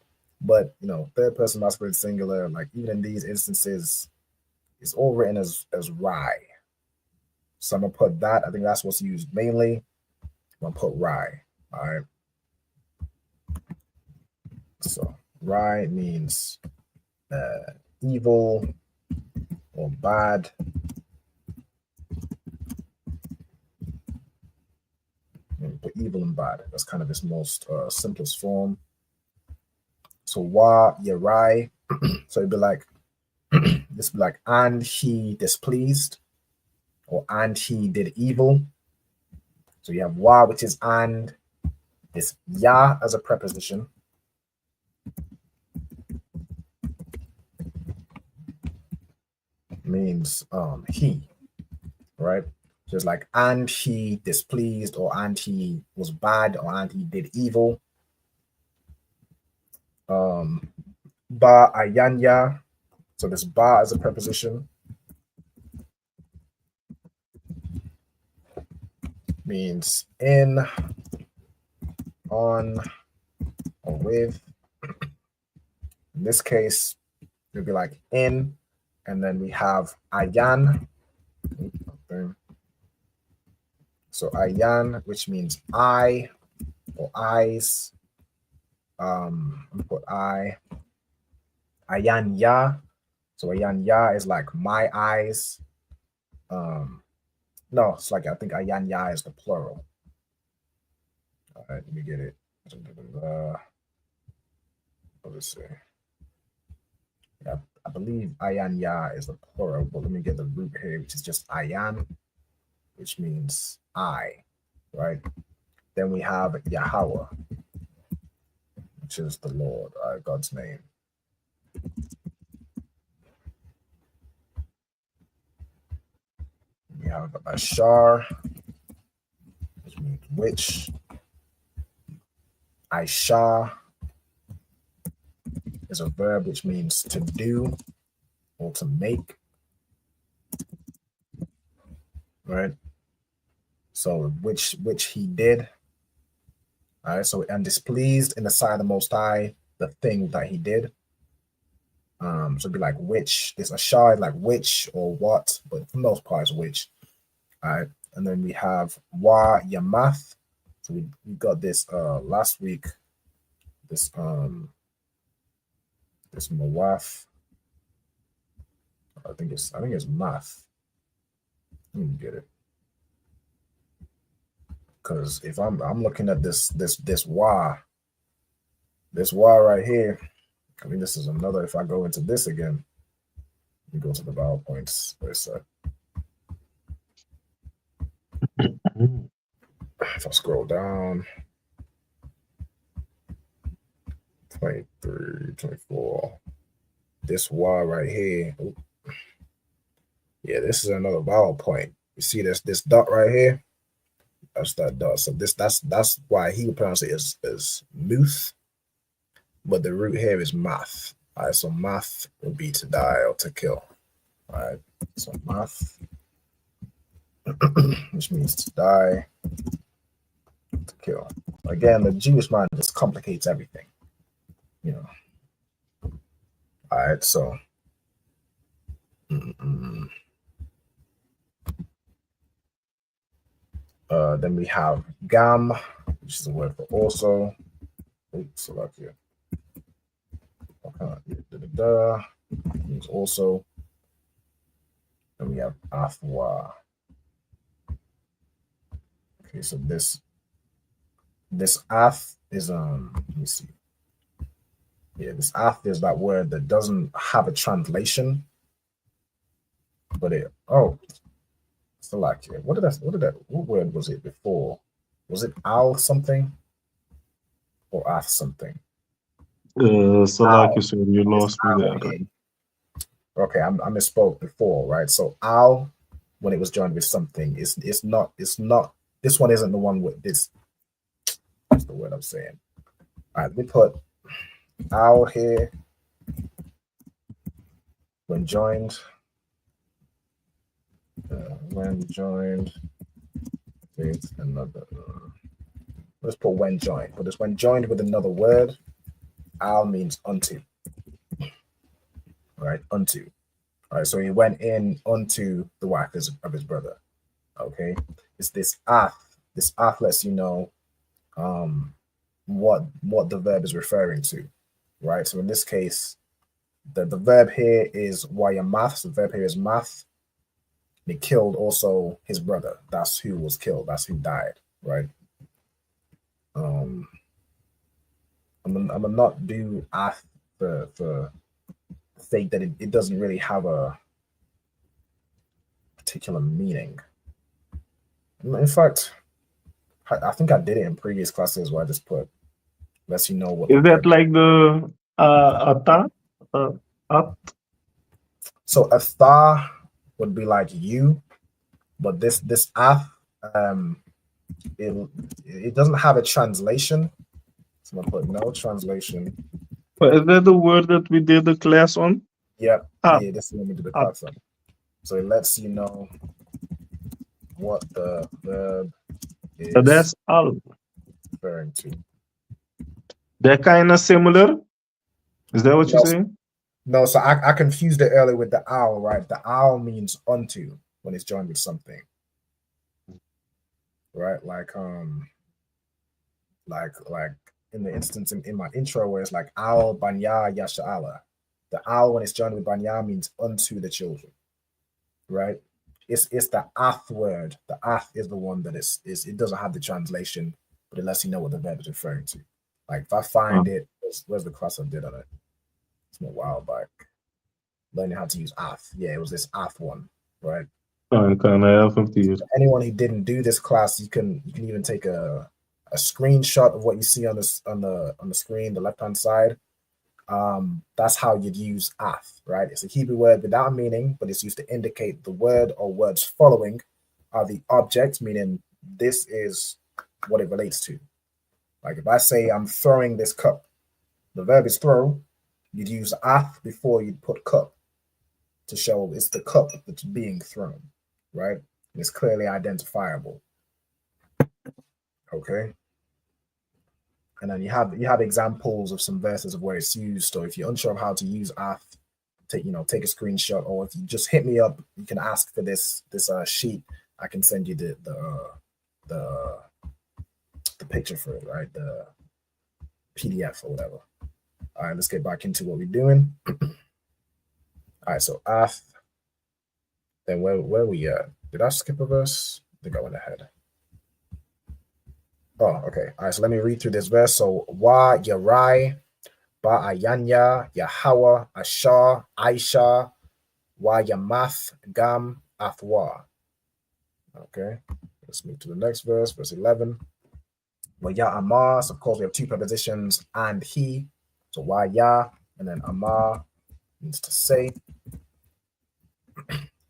[SPEAKER 5] But third person masculine singular, like even in these instances, it's all written as Rai. So I'm gonna put that. I think that's what's used mainly. I'm gonna put Rai. All right. So Rai means evil or bad. Put evil and bad. That's kind of its most simplest form. So Wa Yarai. So it'd be like this be like and he displeased, or and he did evil. So you have Wa, which is and, this Ya as a preposition. Means he, right? Just like and he displeased, or and he was bad, or and he did evil. Ba ayanya. So this ba as a preposition means in, on, or with. In this case, it would be like in, and then we have ayan. So ayan, which means I or eyes. I'm gonna put I. Ayan ya. So ayan ya is like my eyes. No, it's like I think ayan ya is the plural. All right, let me get it. Let's see. Yeah, I believe ayan ya is the plural, but let me get the root here, which is just ayan, which means I, right? Then we have Yahweh, which is the Lord, God's name. We have ashar, which means which. Aisha is a verb which means to do or to make. Right? So which he did. All right, so and displeased in the sight of the Most High, the thing that he did. So it'd be like which. This ashar is like which or what, but for the most part it's which. All right, and then we have wa yamath. So we got this last week. This mawaf. I think it's math. Let me get it. Because if I'm looking at this wa right here, I mean this is another. If I go into this again, let me go to the vowel points. Where's that? If I scroll down, 23, 24, this wa right here. Ooh. Yeah, this is another vowel point. You see this dot right here? That's that dot. So that's why he would pronounce it as muth, but the root here is math. All right, so math would be to die or to kill. All right, so math, which means to die, to kill. Again, the Jewish mind just complicates everything, you know. All right, so then we have gam, which is a word for also. Oops, select here. Means also. And we have afwa. Okay, so this af is let me see. Yeah, this af is that word that doesn't have a translation, but select here. What word was it before? Was it al something or af something?
[SPEAKER 6] Salaki, so you lost me there.
[SPEAKER 5] Right? Okay, I misspoke before, right? So al, when it was joined with something, it's not. This one isn't the one with this. That's the word I'm saying. All right, we put al here when joined. When joined with another. Let's put when joined. But it's when joined with another word. Al means unto. Right, unto. All right, so he went in unto the wife of his brother. Okay, it's this af. This af lets you know what the verb is referring to, right? So in this case, the verb here is wayamath. So the verb here is math. He killed also his brother. That's who was killed. That's who died, right? I'm gonna not do af for sake that it doesn't really have a particular meaning. In fact, I think I did it in previous classes where I just put lets you know what.
[SPEAKER 6] Is that like the ata? At?
[SPEAKER 5] So atha would be like you, but this af it doesn't have a translation. So I'm gonna put no translation.
[SPEAKER 6] But is that the word that we did the class on?
[SPEAKER 5] Yep. Yeah, this is when we did the class on. So it lets you know what the verb is.
[SPEAKER 6] So that's al.
[SPEAKER 5] Referring to.
[SPEAKER 6] They're kind of similar. Is that what you're saying?
[SPEAKER 5] No, so I confused it earlier with the owl, right? The owl means unto when it's joined with something. Right? Like in the instance in my intro where it's like owl banya yasha'ala. The owl when it's joined with banya means unto the children. Right? It's the ath word. The ath is the one that is it doesn't have the translation, but it lets you know what the verb is referring to. Like if I find it, where's the class I did on it? It's a while back. Learning how to use ath. Yeah, it was this ath one, right? Anyone who didn't do this class, you can even take a screenshot of what you see on the screen, the left hand side. That's how you'd use ath, right? It's a Hebrew word without a meaning, but it's used to indicate the word or words following are the object, meaning this is what it relates to. Like if I say I'm throwing this cup, the verb is throw, you'd use ath before you'd put cup to show it's the cup that's being thrown, right? It's clearly identifiable. Okay. And then you have examples of some verses of where it's used. So if you're unsure of how to use ath, take a screenshot, or if you just hit me up, you can ask for this sheet. I can send you the picture for it, right? The PDF or whatever. All right, let's get back into what we're doing. All right, so ath. Then where we at? Did I skip a verse? I think I went ahead. Oh, okay. All right, so let me read through this verse. So wa yarai, ba ayanya, Yahweh, Ashar, Aisha, wa yamath, gam, athwa. Okay, let's move to the next verse, verse 11. Wa ya amar, so of course we have two prepositions, and he. So wa ya, and then amar means to say.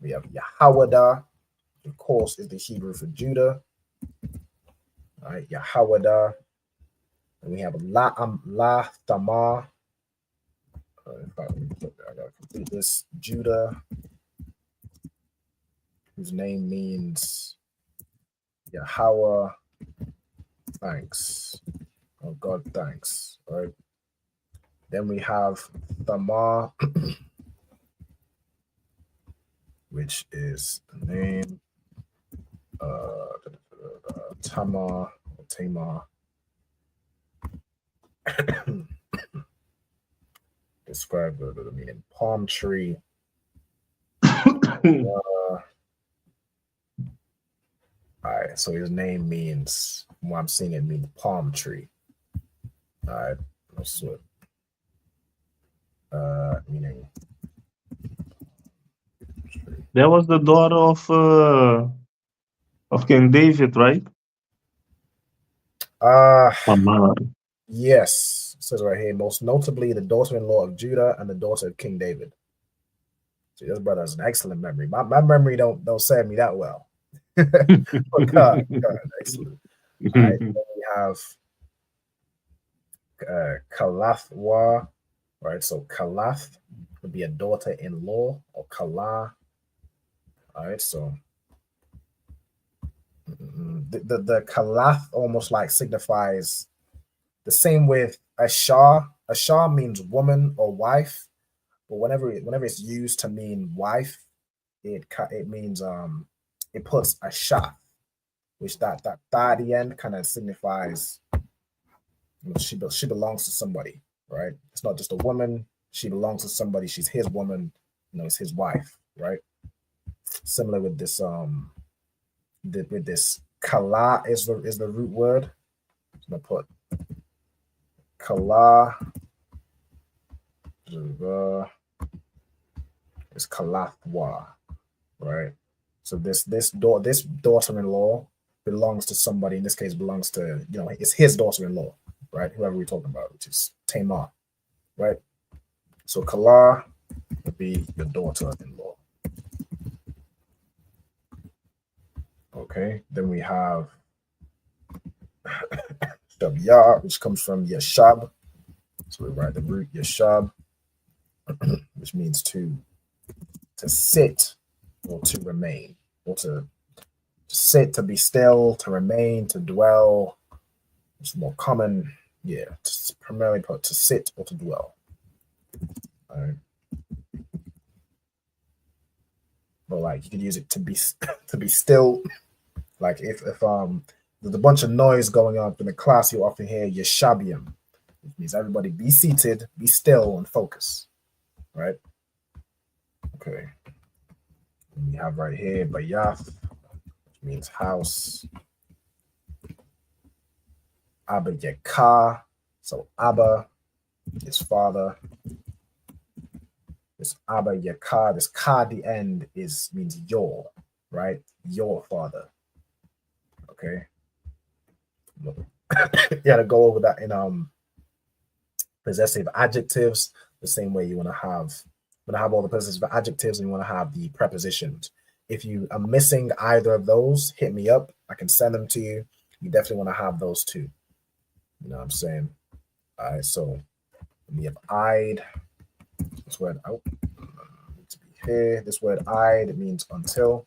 [SPEAKER 5] We have Yahawada, of course, is the Hebrew for Judah. All right, Yahawada. And we have La Thamar. I gotta complete this. Judah, whose name means Yahweh, thanks. Oh, God, thanks. All right. Then we have Thamar, which is the name Tamar or Tamar. Describe the meaning palm tree. All right, so his name means, what I'm seeing it means palm tree. All right, let's look. Meaning
[SPEAKER 6] That was the daughter of King David, right? Mama.
[SPEAKER 5] Yes, it says right here, most notably the daughter-in-law of Judah and the daughter of King David. So this brother has an excellent memory. My memory don't serve me that well. But God, excellent. All right, then we have Kalathwa, right? So Kalath would be a daughter-in-law, or Kala. All right, so the Kalath almost like signifies the same with Ashar. Ashar means woman or wife, but whenever it's used to mean wife, it means it puts a shah, which that at the end kind of signifies, you know, she belongs to somebody, right? It's not just a woman; she belongs to somebody. She's his woman, you know, it's his wife, right? Similar with this with this kala is the root word. I'm gonna put kala. Is kalathwa, right? So this daughter-in-law belongs to somebody. In this case, belongs to, you know, it's his daughter-in-law, right? Whoever we're talking about, which is Tamar, right? So Kala would be your daughter-in-law. Okay, then we have Shabya, which comes from Yashab. So we write the root Yashab, which means to sit or to remain, or to sit, to be still, to remain, to dwell. It's more common, yeah, to primarily put to sit or to dwell. All right. But like you could use it to be still. Like if there's a bunch of noise going on in the class, you often hear Yeshabium, which means everybody be seated, be still, and focus. Right? Okay. And we have right here Bayath, which means house. Abba Yekah, so Abba is father. This Abba Yekah, this Ka at the end means your, right? Your father. Okay. You gotta go over that in possessive adjectives, the same way you want to have all the possessive adjectives, and you want to have the prepositions. if you are missing either of those, hit me up. I can send them to you. You definitely want to have those too. You know what I'm saying? All right, so we have eyed. This word out needs to be here. This word eyed, it means until.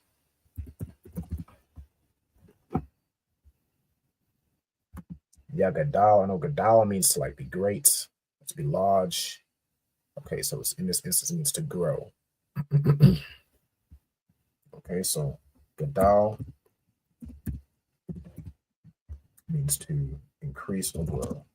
[SPEAKER 5] Yeah, gadal. I know gadal means to like be great, to be large. Okay, so it's in this instance it means to grow. Okay, so gadal means to increase or grow.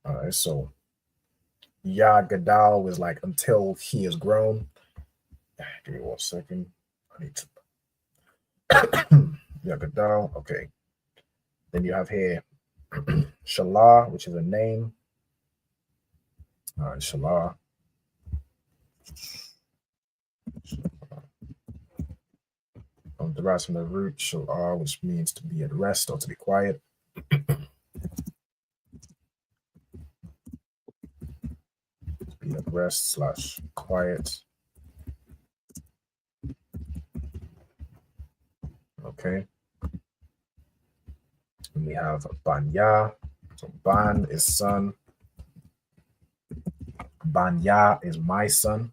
[SPEAKER 5] All right, so Ya Gadal was like until he is grown. Give me 1 second. I need to. Ya Gadal. Okay. Then you have here Shalah, which is a name. All right, Shalah. Derives from the root Shalah, which means to be at rest or to be quiet. Be at rest / quiet. Okay. And we have Banya. So Ban is son. Banya is my son.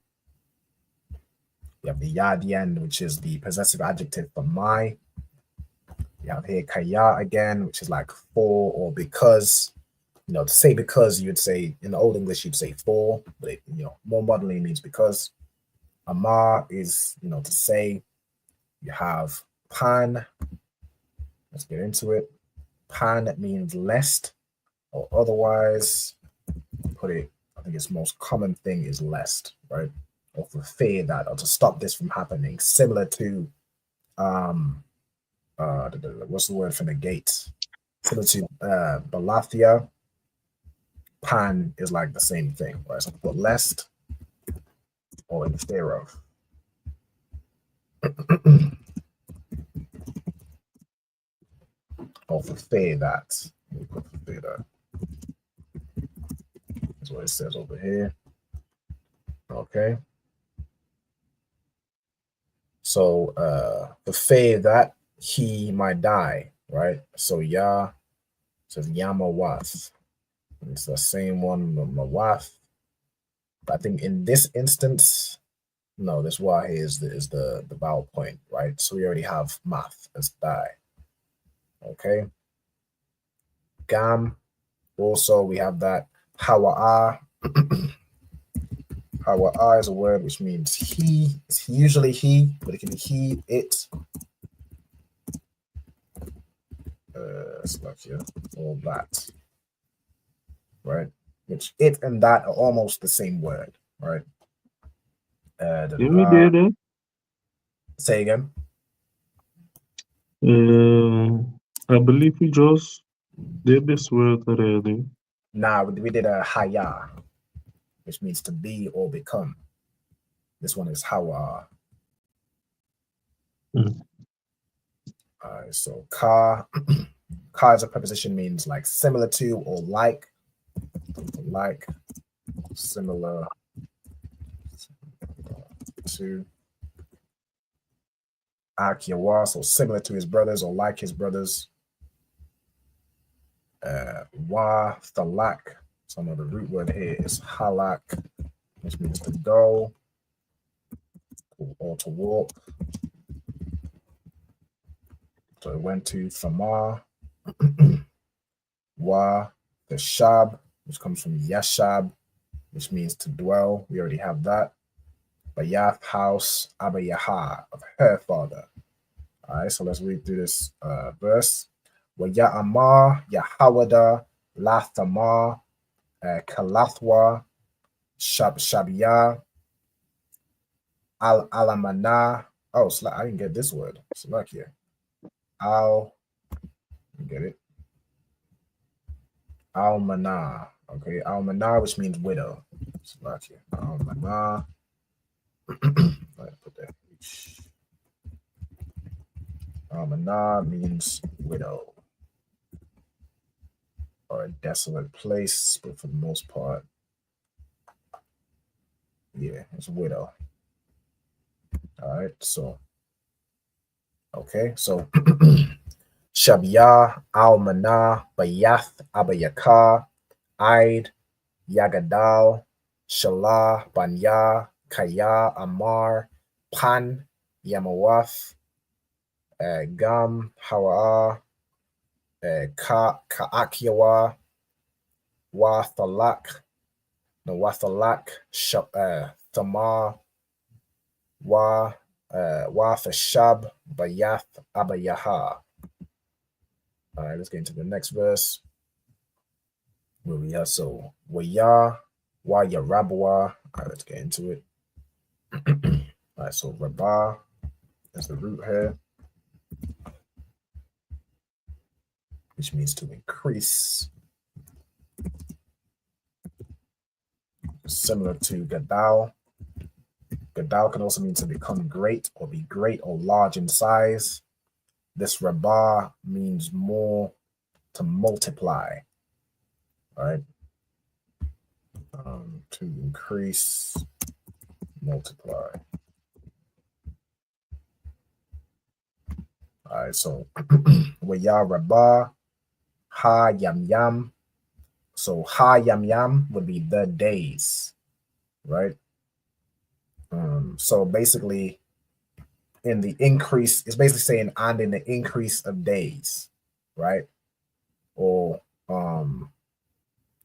[SPEAKER 5] We have the ya at the end, which is the possessive adjective for my. You have here kaya again, which is like for or because. You know, to say because, you'd say in the Old English, you'd say for, but it, you know, more modernly means because. Amar is, you know, to say. You have pan. Let's get into it. Pan means lest or otherwise. Put it, I think its most common thing is lest, right? Or for fear that, or to stop this from happening. Similar to, what's the word for negate? Similar to Balathia. Pan is like the same thing, right? So put lest or in fear of. Or for fear that. Let me put for fear that. That's what it says over here. Okay. So for fear that he might die, right? So Yah says Yamawath. It's the same one, Mawath. But I think in this instance, no, this Y here is the vowel point, right? So we already have math as die. Okay. Gam. Also, we have that Hawa'a. Hawa'a is a word which means he. It's usually he, but it can be he, it. All that. Right? Which it and that are almost the same word, right?
[SPEAKER 6] Did we do that?
[SPEAKER 5] Say again.
[SPEAKER 6] I believe we just did this word already.
[SPEAKER 5] Nah, we did a haya, which means to be or become. This one is hawa. So ka, ka as a preposition means like similar to or like, similar to. Akiyawa, so similar to his brothers or like his brothers. Wa, thalak. So the root word here is halak, which means to go or to walk. So it went to Thamar. Wa, the shab, which comes from yashab, which means to dwell. We already have that. Bayath, house, Abba Yaha, of her father. All right, so let's read through this verse. Wa Ya'amar, Yahawada, Lathamar, Kalathwa, Shabiyah, Alamana. Oh, I didn't get this word. Salakia. Get it. Almana. Okay, Almana, which means widow. Salakia. Almana. Put that. Almana means widow. or a desolate place, but for the most part, yeah, it's widow. All right, so okay, so Shabya, Almanah, Bayath, Abayakar, Aid, Yagadal, Shalah, Banya, Kaya, Amar, Pan, Yamawath, Gam, Hawa, Kaakyawa, Wathalak, Nawathalak, Thamar, Wathashab, Bayath, Abayaha. All right, let's get into the next verse. Where we are, so Waya, Yarabwa. All right, let's get into it. All right, so Rabah is the root here, which means to increase. Similar to Gadal. Gadal can also mean to become great or be great or large in size. This Rabah means more, to multiply. All right. To increase, multiply. All right, so Waya Rabah, Ha Yam Yam. So Ha Yam Yam would be the days, right? So basically, in the increase, it's basically saying and in the increase of days, right? Or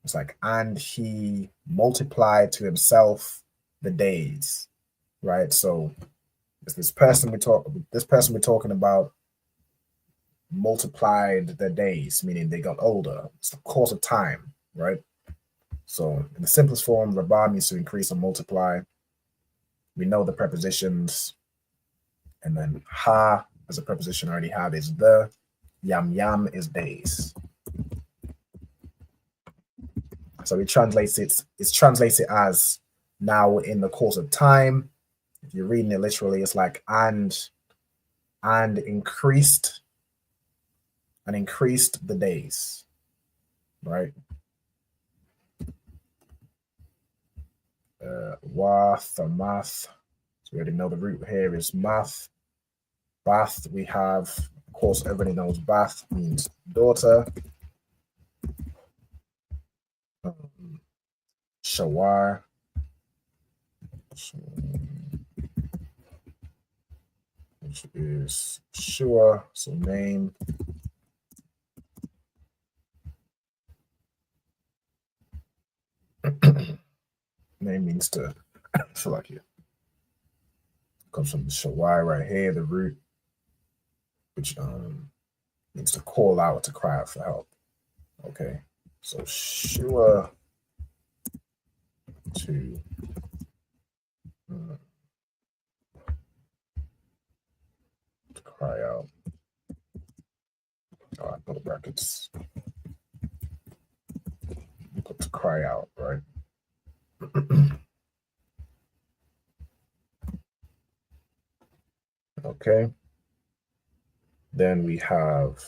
[SPEAKER 5] it's like and he multiplied to himself the days, right? So it's this person we're talking about multiplied the days, meaning they got older. It's the course of time, right? So in the simplest form, Rabah means to increase or multiply. We know the prepositions, and then ha as a preposition I already have is the, yam yam is days. So it translates it as now in the course of time. If you're reading it literally, it's like and increased the days, right? Math. So we already know the root here is math. Bath, we have, of course, everybody knows Bath means daughter. Shawar. Which is Shua, so name. Name means to, feel like it comes from the Shawai right here, the root, which means to call out, to cry out for help. Okay, so Shua to cry out. All right, put the brackets. Put to cry out, right? Okay. Then we have,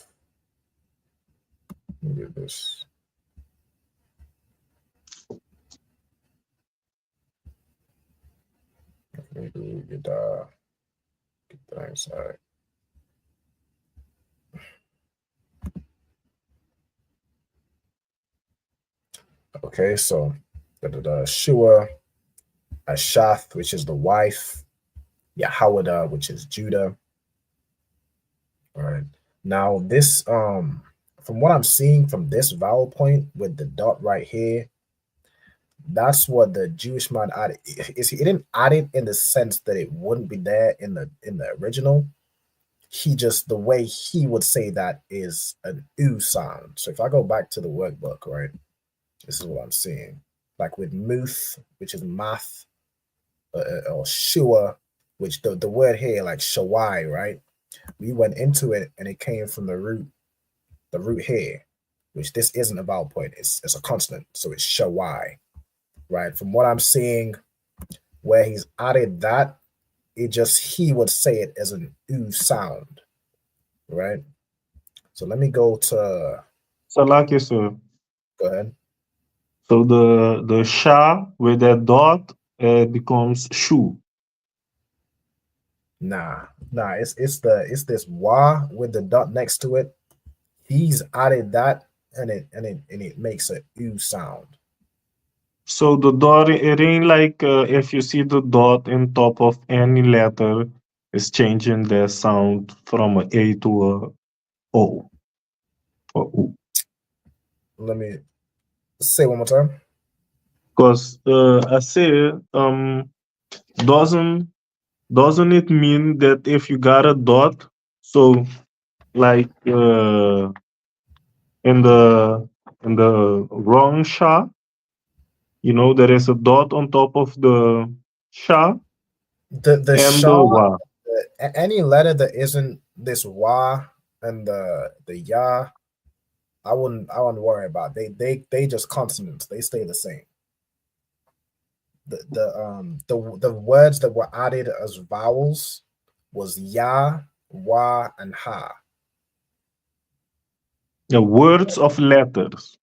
[SPEAKER 5] let me do this. Maybe get that inside. Okay, so Shua, Ashath, which is the wife, Yahawada, which is Judah. All right. Now this, from what I'm seeing from this vowel point with the dot right here, that's what the Jewish man added. He didn't add it in the sense that it wouldn't be there in the original. He just, the way he would say that is an U sound. So if I go back to the workbook, right, this is what I'm seeing. Like with muth, which is math, or shua, which the word here, like shawai, right? We went into it and it came from the root here, which this isn't a vowel point. It's a consonant, so it's shawai, right? From what I'm seeing, where he's added that, he would say it as an U sound, right? So let me go to
[SPEAKER 6] Salaki, sir.
[SPEAKER 5] Go ahead.
[SPEAKER 6] So the sha with that dot becomes shu.
[SPEAKER 5] Nah. It's this wa with the dot next to it. He's added that, and it makes a u sound.
[SPEAKER 6] So the dot, it ain't like if you see the dot in top of any letter, it's changing the sound from a A to a O or U.
[SPEAKER 5] Let me say one more time.
[SPEAKER 6] Because I say, doesn't it mean that if you got a dot, so like in the wrong sha, there is a dot on top of the sha
[SPEAKER 5] The
[SPEAKER 6] and the
[SPEAKER 5] sha,
[SPEAKER 6] wa.
[SPEAKER 5] any letter that isn't this wa and the ya, I wouldn't worry about. They just consonants. They stay the same. The words that were added as vowels was ya, wa, and ha.
[SPEAKER 6] The words of letters.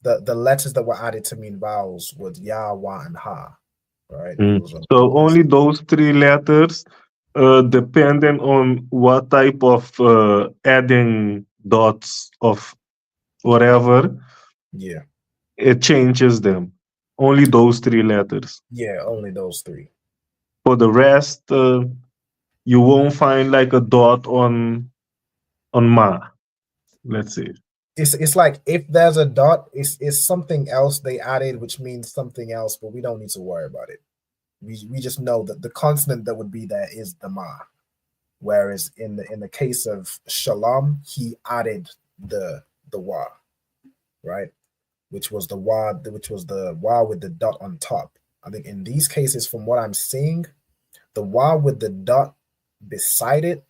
[SPEAKER 5] The letters that were added to mean vowels was ya, wa, and ha. Right. It was
[SPEAKER 6] So only those three letters, depending on what type of adding dots of whatever,
[SPEAKER 5] yeah.
[SPEAKER 6] it changes them. Only those three letters.
[SPEAKER 5] Yeah, only those three.
[SPEAKER 6] For the rest, you won't find like a dot on ma. Let's see.
[SPEAKER 5] It's like if there's a dot, it's something else they added, which means something else, but we don't need to worry about it. We just know that the consonant that would be there is the ma. Whereas in the case of Shalom, he added the wa, right? Which was the wa with the dot on top. I think in these cases, from what I'm seeing, the wa with the dot beside it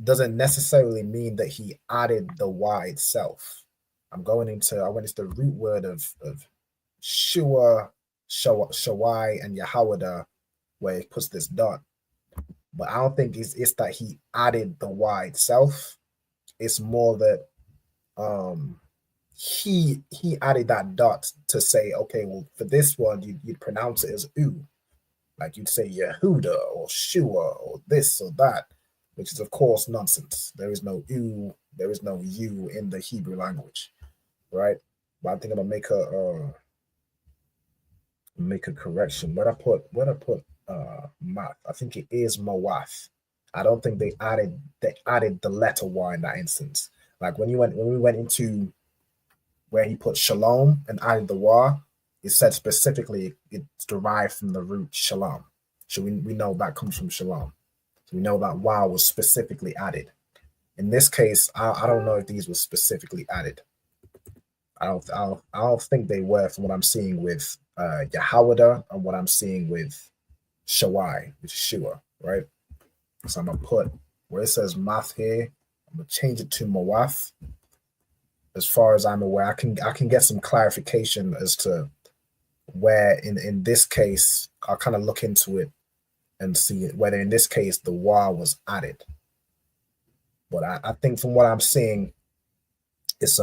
[SPEAKER 5] doesn't necessarily mean that he added the wa itself. I went into the root word of Shua, Shawai, and Yahawada, where it puts this dot. But I don't think it's that he added the Y itself. It's more that he added that dot to say, okay, well, for this one, you'd pronounce it as U. Like you'd say Yehuda or Shua or this or that, which is, of course, nonsense. There is no U, there is no U in the Hebrew language, right? But I think I'm going to make a correction. Where I put math. I think it is Mawath. I don't think they added the letter Y in that instance. Like when we went into where he put shalom and added the wa, it said specifically it's derived from the root shalom. So we know that comes from shalom. So we know that wa was specifically added. In this case, I don't know if these were specifically added. I don't think they were, from what I'm seeing with Yahawada and what I'm seeing with Shawai, which is Shua, right? So I'm gonna put where it says math here, I'm gonna change it to Mawaf. As far as I'm aware, I can get some clarification as to where in this case, I'll kind of look into it and see whether in this case the wa was added. But I think from what I'm seeing, it's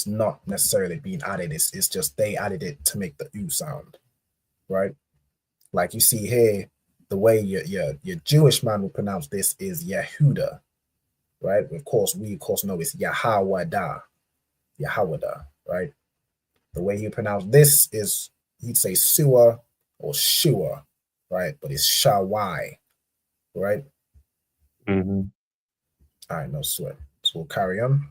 [SPEAKER 5] not necessarily being added. It's just they added it to make the U sound, right? Like you see here, the way your Jewish man would pronounce this is Yehuda, right? Of course, we know it's Yahawada, right? The way you pronounce this is he'd say Sua or Shua, right? But it's Shawai, right?
[SPEAKER 6] Mm-hmm.
[SPEAKER 5] All right, no sweat. So we'll carry on.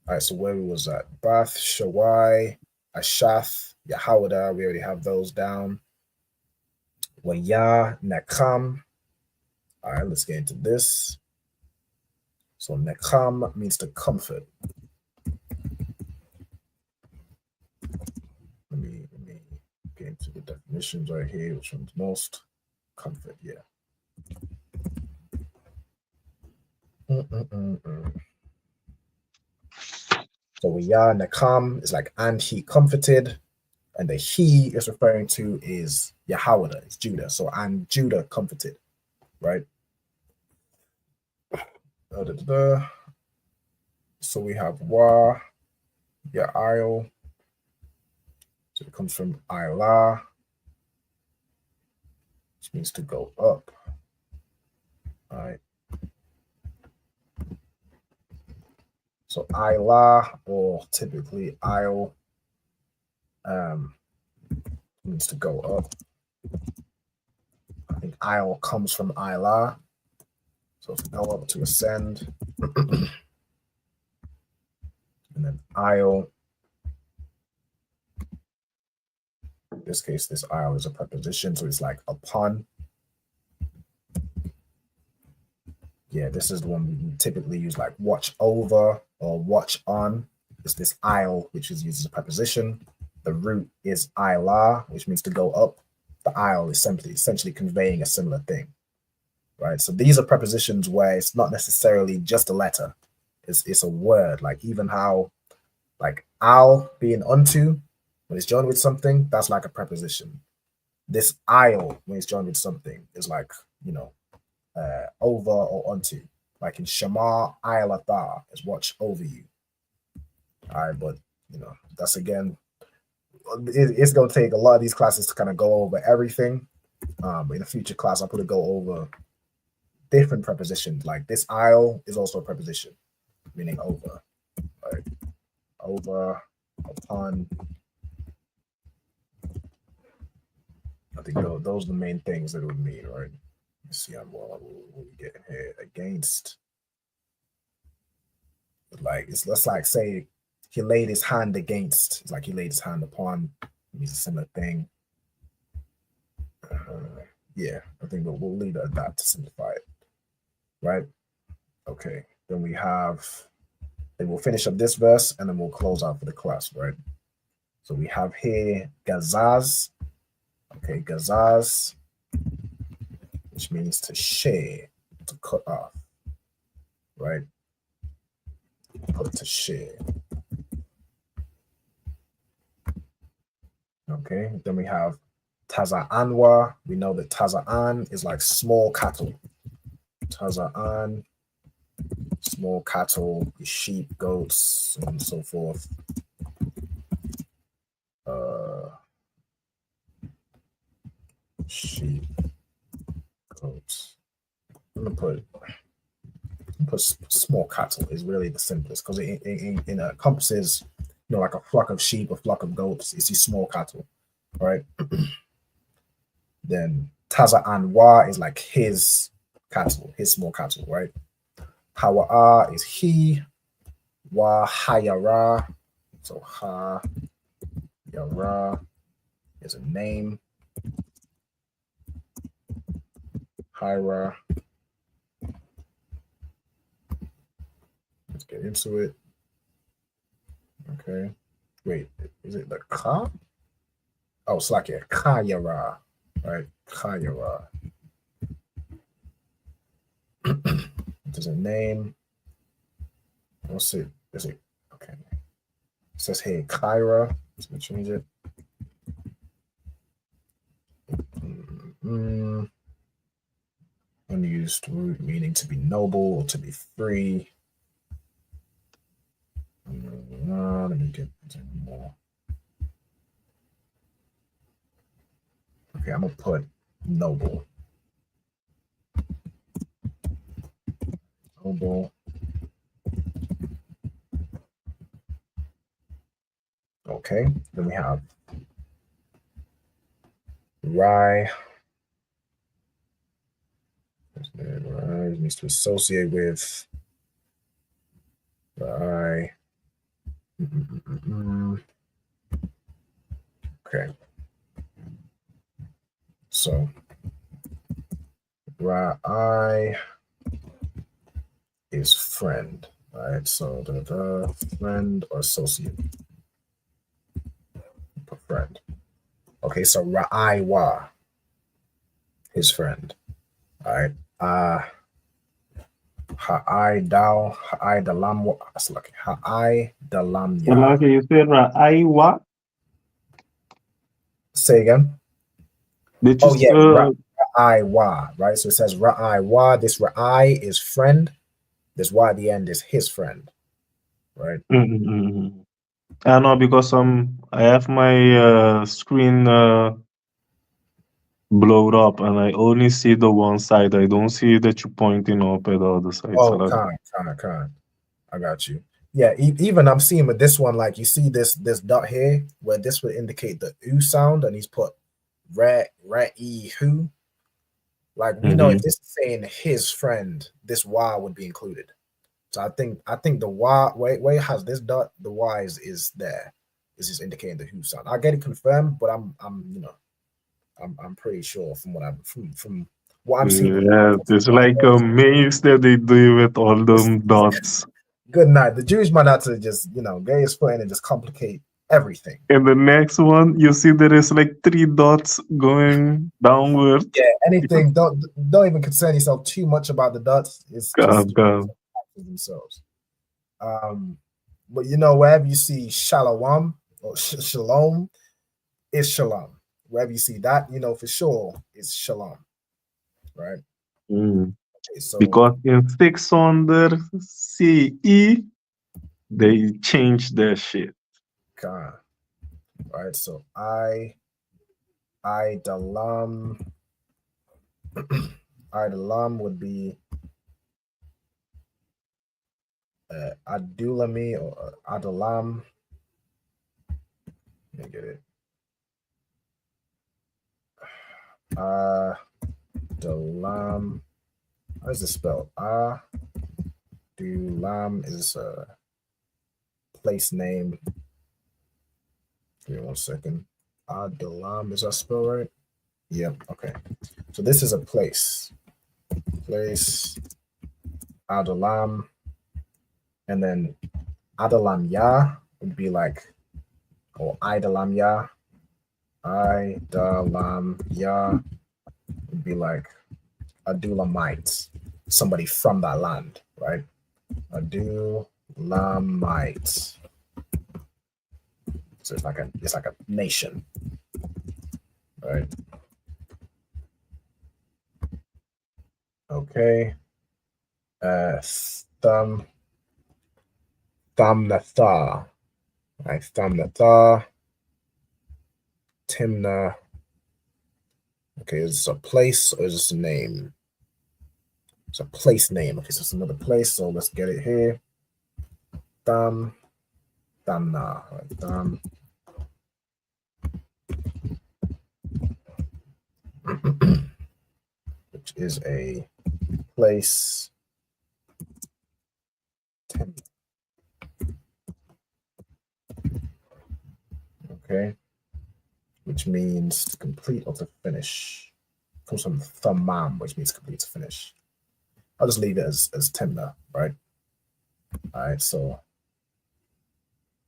[SPEAKER 5] All right, so where we was at? Bath, Shawai, Ashath, Yahawada, we already have those down. Waya, Nakam. All right, let's get into this. So Nakam means to comfort. Let me get into the definitions right here. Which one's most? Comfort, yeah. So Waya, Nakam is like, and he comforted. And the he is referring to is Yahawada, it's Judah. So and Judah comforted, right? So we have wa, Your aisle. So it comes from Ayla, which means to go up. All right. So Ayla, or typically aisle, means to go up. I think aisle comes from Ayla. So to go up, to ascend. And then aisle. In this case, this aisle is a preposition, so it's like upon. Yeah, this is the one we typically use, like watch over or watch on. It's this aisle, which is used as a preposition. The root is Ayla, which means to go up. The aisle is essentially conveying a similar thing, right? So these are prepositions where it's not necessarily just a letter. It's a word, like even how, like al being unto, when it's joined with something, that's like a preposition. This aisle, when it's joined with something, is like, you know, over or onto. Like in Shema Aylatha is watch over you. All right, but you know, that's again, it's going to take a lot of these classes to kind of go over everything. In a future class, I'll probably go over different prepositions. Like this aisle is also a preposition, meaning over. Right? Over, upon. I think those are the main things that it would mean, right? Let's see what we get in here. Against. Like let's like say he laid his hand against. It's like he laid his hand upon. It means a similar thing. Yeah, I think we'll leave it at that to simplify it. Right? Okay. Then we'll finish up this verse and then we'll close out for the class, right? So we have here gazaz. Okay, gazaz, which means to share, to cut off, right? Put to share. Okay, then we have taza'anwa. We know that taza'an is like small cattle. Taza'an, small cattle, sheep, goats, and so forth. Sheep, goats. I'm gonna put small cattle is really the simplest because it encompasses, you know, like a flock of sheep, a flock of goats. It's these small cattle, right? Then Taza'anwa is like his cattle, his small cattle, right? Hawa'a is he. Wa hayara. So ha yara is a name. Hira. Let's get into it. Okay. Wait, is it the ka? Oh, it's like a kayara, right? Kayara. There's a name. What's it? Is it okay? It says here Kyra. Let's change it. Unused root meaning to be noble or to be free. Let me get more. Okay, I'm gonna put noble. Noble. Okay, then we have Rai. Rai needs to associate with Rai. Okay. So Rai is friend. All right, so the friend or associate. Put friend. Okay, so Ra'aiwa, his friend. All right. Ha'ai dalam. That's like Ha'ai dalam.
[SPEAKER 6] Like you said, Ra'aiwa.
[SPEAKER 5] Say again. Oh yeah, Ra'aiwa, right? So it says Ra'aiwa. This Ra'ai is friend. This Y at the end is his friend, right?
[SPEAKER 6] I know because I have my screen blowed up and I only see the one side. I don't see that you're pointing up at the other side. So
[SPEAKER 5] Oh, kind. I got you. Yeah, even I'm seeing with this one, like you see this dot here, where this would indicate the U sound, and he's put rat e who. Like we know if this is saying his friend, this Y would be included. So I think the Y where it has this dot, the Y is there. Is just indicating the who sound. I get it confirmed, but I'm pretty sure from what from what I'm seeing.
[SPEAKER 6] yeah, it's like a maze that they do with all them dots.
[SPEAKER 5] Good night. The Jewish man had to just get his foot in and just complicate everything.
[SPEAKER 6] And the next one, you see there is like 3 dots going downward.
[SPEAKER 5] Yeah, anything. Don't even concern yourself too much about the dots. It's just themselves. But wherever you see Shalawam or Shalom, it's Shalom. Wherever you see that, for sure it's Shalom, right?
[SPEAKER 6] Okay, so because in 600 CE, they changed their shit.
[SPEAKER 5] Okay. Right, so Dalam Dalam would be Adulami or Adalam. Let me get it. Dalam. How is it spelled? Adulam is a place name. Give me 1 second. Adulam, is that spelled right? Yep. Okay. So this is a place. Place Adulam. And then Adalam Ya would be like, or Idalam Ya. Idalam Ya would be like Adulamites, somebody from that land, right? Adulamites. So it's like a nation, right? Okay. Thamnatha, right? Thamnatha, Timnah. Okay, is this a place or is this a name? It's a place name. Okay, so it's another place. So let's get it here. Damna, right? Which is a place. Okay, which means complete or to finish. Comes from thamam, which means complete to finish. I'll just leave it as Timnah, right? All right, so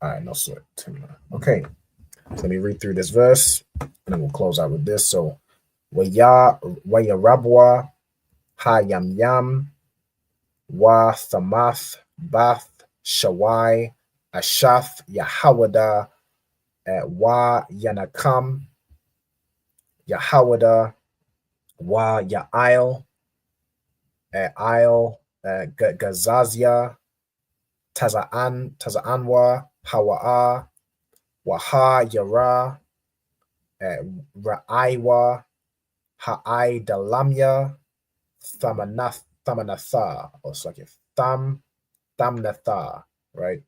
[SPEAKER 5] no sweat, Timnah. Okay, so let me read through this verse, and then we'll close out with this. So, Waya Rabwa, Ha Yam Yam, Wa Thamath, Bath, Shawai, Ashaf, Yahawada, Wa Yanakam, Yahawada, Wa Ya'il, Gazazia, Taza'anwa, Hawa'a, Waha Yara, Ra'aiwa, Ha'ai Dalamya, Thamanatha, or it's like Thamnatha, right?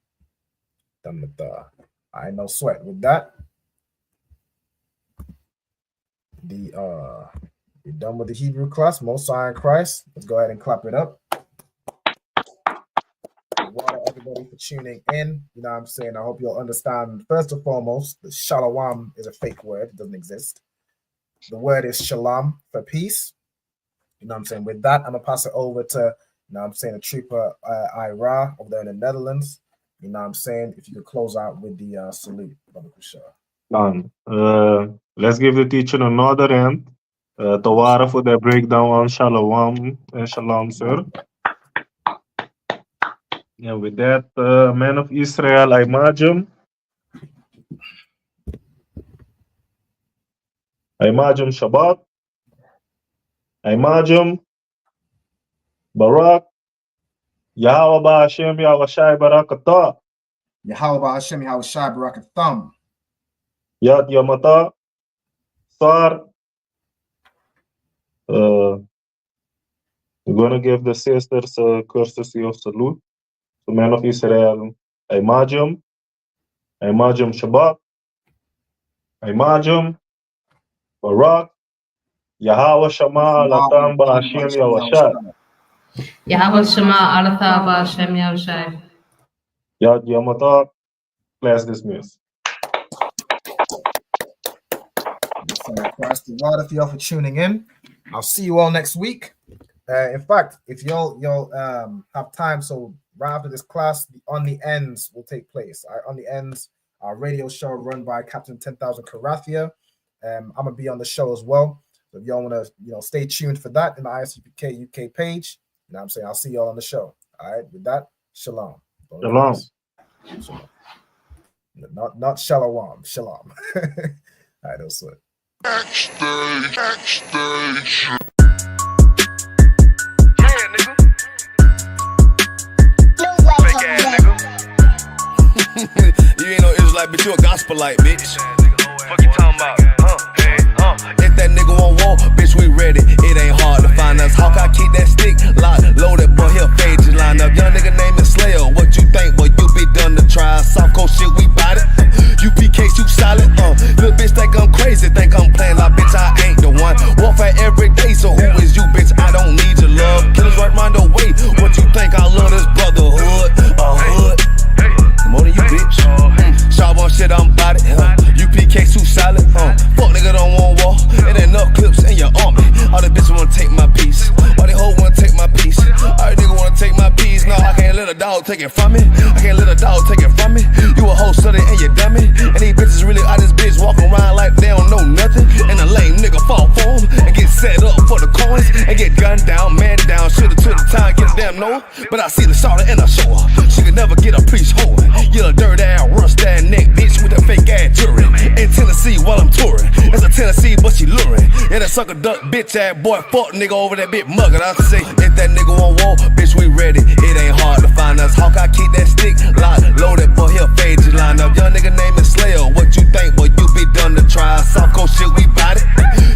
[SPEAKER 5] Thamnatha. I no sweat with that. We're done with the Hebrew class. Most High in Christ. Let's go ahead and clap it up. Everybody for tuning in. You know what I'm saying? I hope you'll understand. First and foremost, the Shalawam is a fake word. It doesn't exist. The word is Shalom for peace. You know what I'm saying? With that, I'm going to pass it over to, the trooper Ira over there in the Netherlands. You know what I'm saying? If you could close out with the salute, Brother Kushar.
[SPEAKER 6] Done. Let's give the teacher another hand. Tawara for the breakdown on Shalawam and Shalom, sir. And with that, man of Israel, I imagine Shabbat. I imagine Barak. Yahweh Ba'Hashem Yahweh Shai Barakatah.
[SPEAKER 5] Yahweh Hashem, Yahweh Shai, Barak and Thumb.
[SPEAKER 6] Yad Yamata, Sar. We're going to give the sisters a courtesy of salute. So, man of Israel, Imajum Shabbat, Imajum, Barak, Yahweh Shema, Alatam, Ba'ashem, Yahushai.
[SPEAKER 7] Yahweh Shema, Alatha, Ba'ashem, Yahushai.
[SPEAKER 6] Yad Yamata, class dismissed.
[SPEAKER 5] Christ the Lord, if y'all for tuning in. I'll see you all next week. In fact, if y'all have time, so right after this class, On the Ends will take place. On the Ends, our radio show run by Captain 10,000 Karathia. I'm gonna be on the show as well. So if y'all wanna, stay tuned for that in the ISUPK UK page. You know what I'm saying? I'll see y'all on the show. All right, with that, shalom.
[SPEAKER 6] Shalom.
[SPEAKER 5] Not shalawam, shalom. All right, that's it.
[SPEAKER 2] Backstage.
[SPEAKER 9] You ain't no Israelite, but you a gospelite, bitch.
[SPEAKER 1] Fuck you talking about?
[SPEAKER 9] If that nigga won't walk, bitch, we ready. It ain't hard to find us. How can I keep that stick locked, loaded, boy, he'll fade you line up. Young nigga name is Slayer. What you think, boy, you be done to try. Soft coast shit, we bout it. UPK, you solid, little bitch think I'm crazy, think I'm playing like bitch, I ain't the one. Warfare every day, so who is you, bitch? I don't need your love. Killers right round the way. What you think? I love this brotherhood, a hood. More than you, bitch. Shalawam shit, I'm bout it. UPK too solid. Fuck nigga don't want war. It ain't enough clips in your army. All the bitches wanna take my piece. All the hoes wanna take my piece. All the niggas wanna take my piece. No, I can't let a dog take it from me. I can't let a dog take it from me. You a hoe study and you dummy. And these bitches really out this bitch walking around like they don't know nothing. And a lame nigga fall for them and get set up for the coins and get gunned down, man down. Should've took the time, get a damn no. But I see the shawty and I show her. She could never get a priest hoe. You a dirt ass, rust ass neck bitch with a fake ass jewelry. In Tennessee while I'm touring. It's a Tennessee, but she luring. And that sucker duck bitch ass boy fuck nigga over that bit muggin'. I say, if that nigga won't walk, bitch, we ready. It ain't hard to find us. How can I keep that stick locked, loaded, boy, he'll fade you line up. Young nigga name is Slayer. What you think, boy, you be done to try. Soft coast shit, we bout it.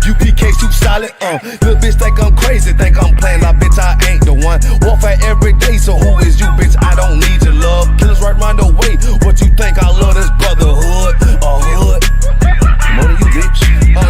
[SPEAKER 9] UPK, you solid, little bitch think I'm crazy, think I'm playing like bitch, I ain't the one. Warfare every day, so who is you, bitch? I don't need your love. Killers right round the way. What you think? I love this brotherhood, a hood. More than you, bitch.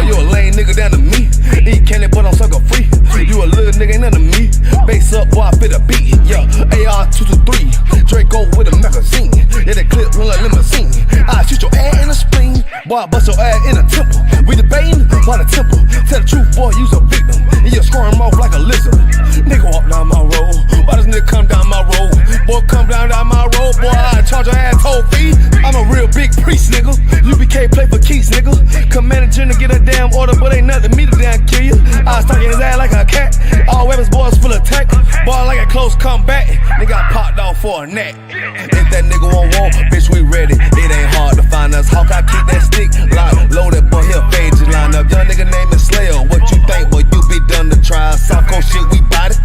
[SPEAKER 9] You a lame nigga down to me. Eat candy, but I'm sucker free. You a little nigga, ain't nothing to me. Base up, boy, I fit a beat. Yeah, AR-223. Draco with a magazine. Yeah, that clip run like limousine. I shoot your ass in the spleen. Boy, I bust your ass in the temple. We debating by the temple. Tell the truth, boy, you's a victim. And you're squirm off like a lizard. Nigga walk down my road. Why does nigga come down my road? Boy, come down my road. Boy, I charge your ass toll fee. I'm a real big priest, nigga. UPK play for keys, nigga. Commanding to get a damn order, but ain't nothing me to damn kill you. I was talking his ass like a cat. All weapons, boys full of tech. Boy, like a close combat. Nigga got popped off for a neck. If that nigga won't walk, bitch, we ready. It ain't hard to find us. How can I keep that stick locked, loaded, boy, he'll fade you line up. Young nigga name is Slayer. What you think, boy, you be done to try. Soft coast shit, we bout it.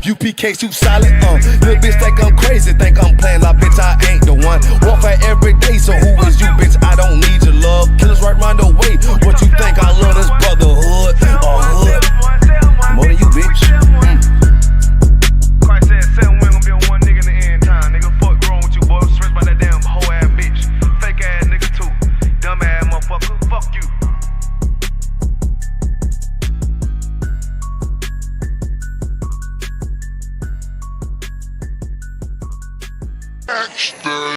[SPEAKER 9] UPK, you solid, little bitch think I'm crazy, think I'm playing like bitch, I ain't the one. Warfare every day, so who is you, bitch? I don't need your love. Killers right round the way. What you think? I love this brotherhood, a hood. More than you, bitch.
[SPEAKER 1] Christ said 7 women gonna be on one nigga in the end time. Nigga, fuck wrong with you, boy. Stressed by that damn hoe ass bitch. Fake ass nigga too. Dumb ass motherfucker. Fuck you.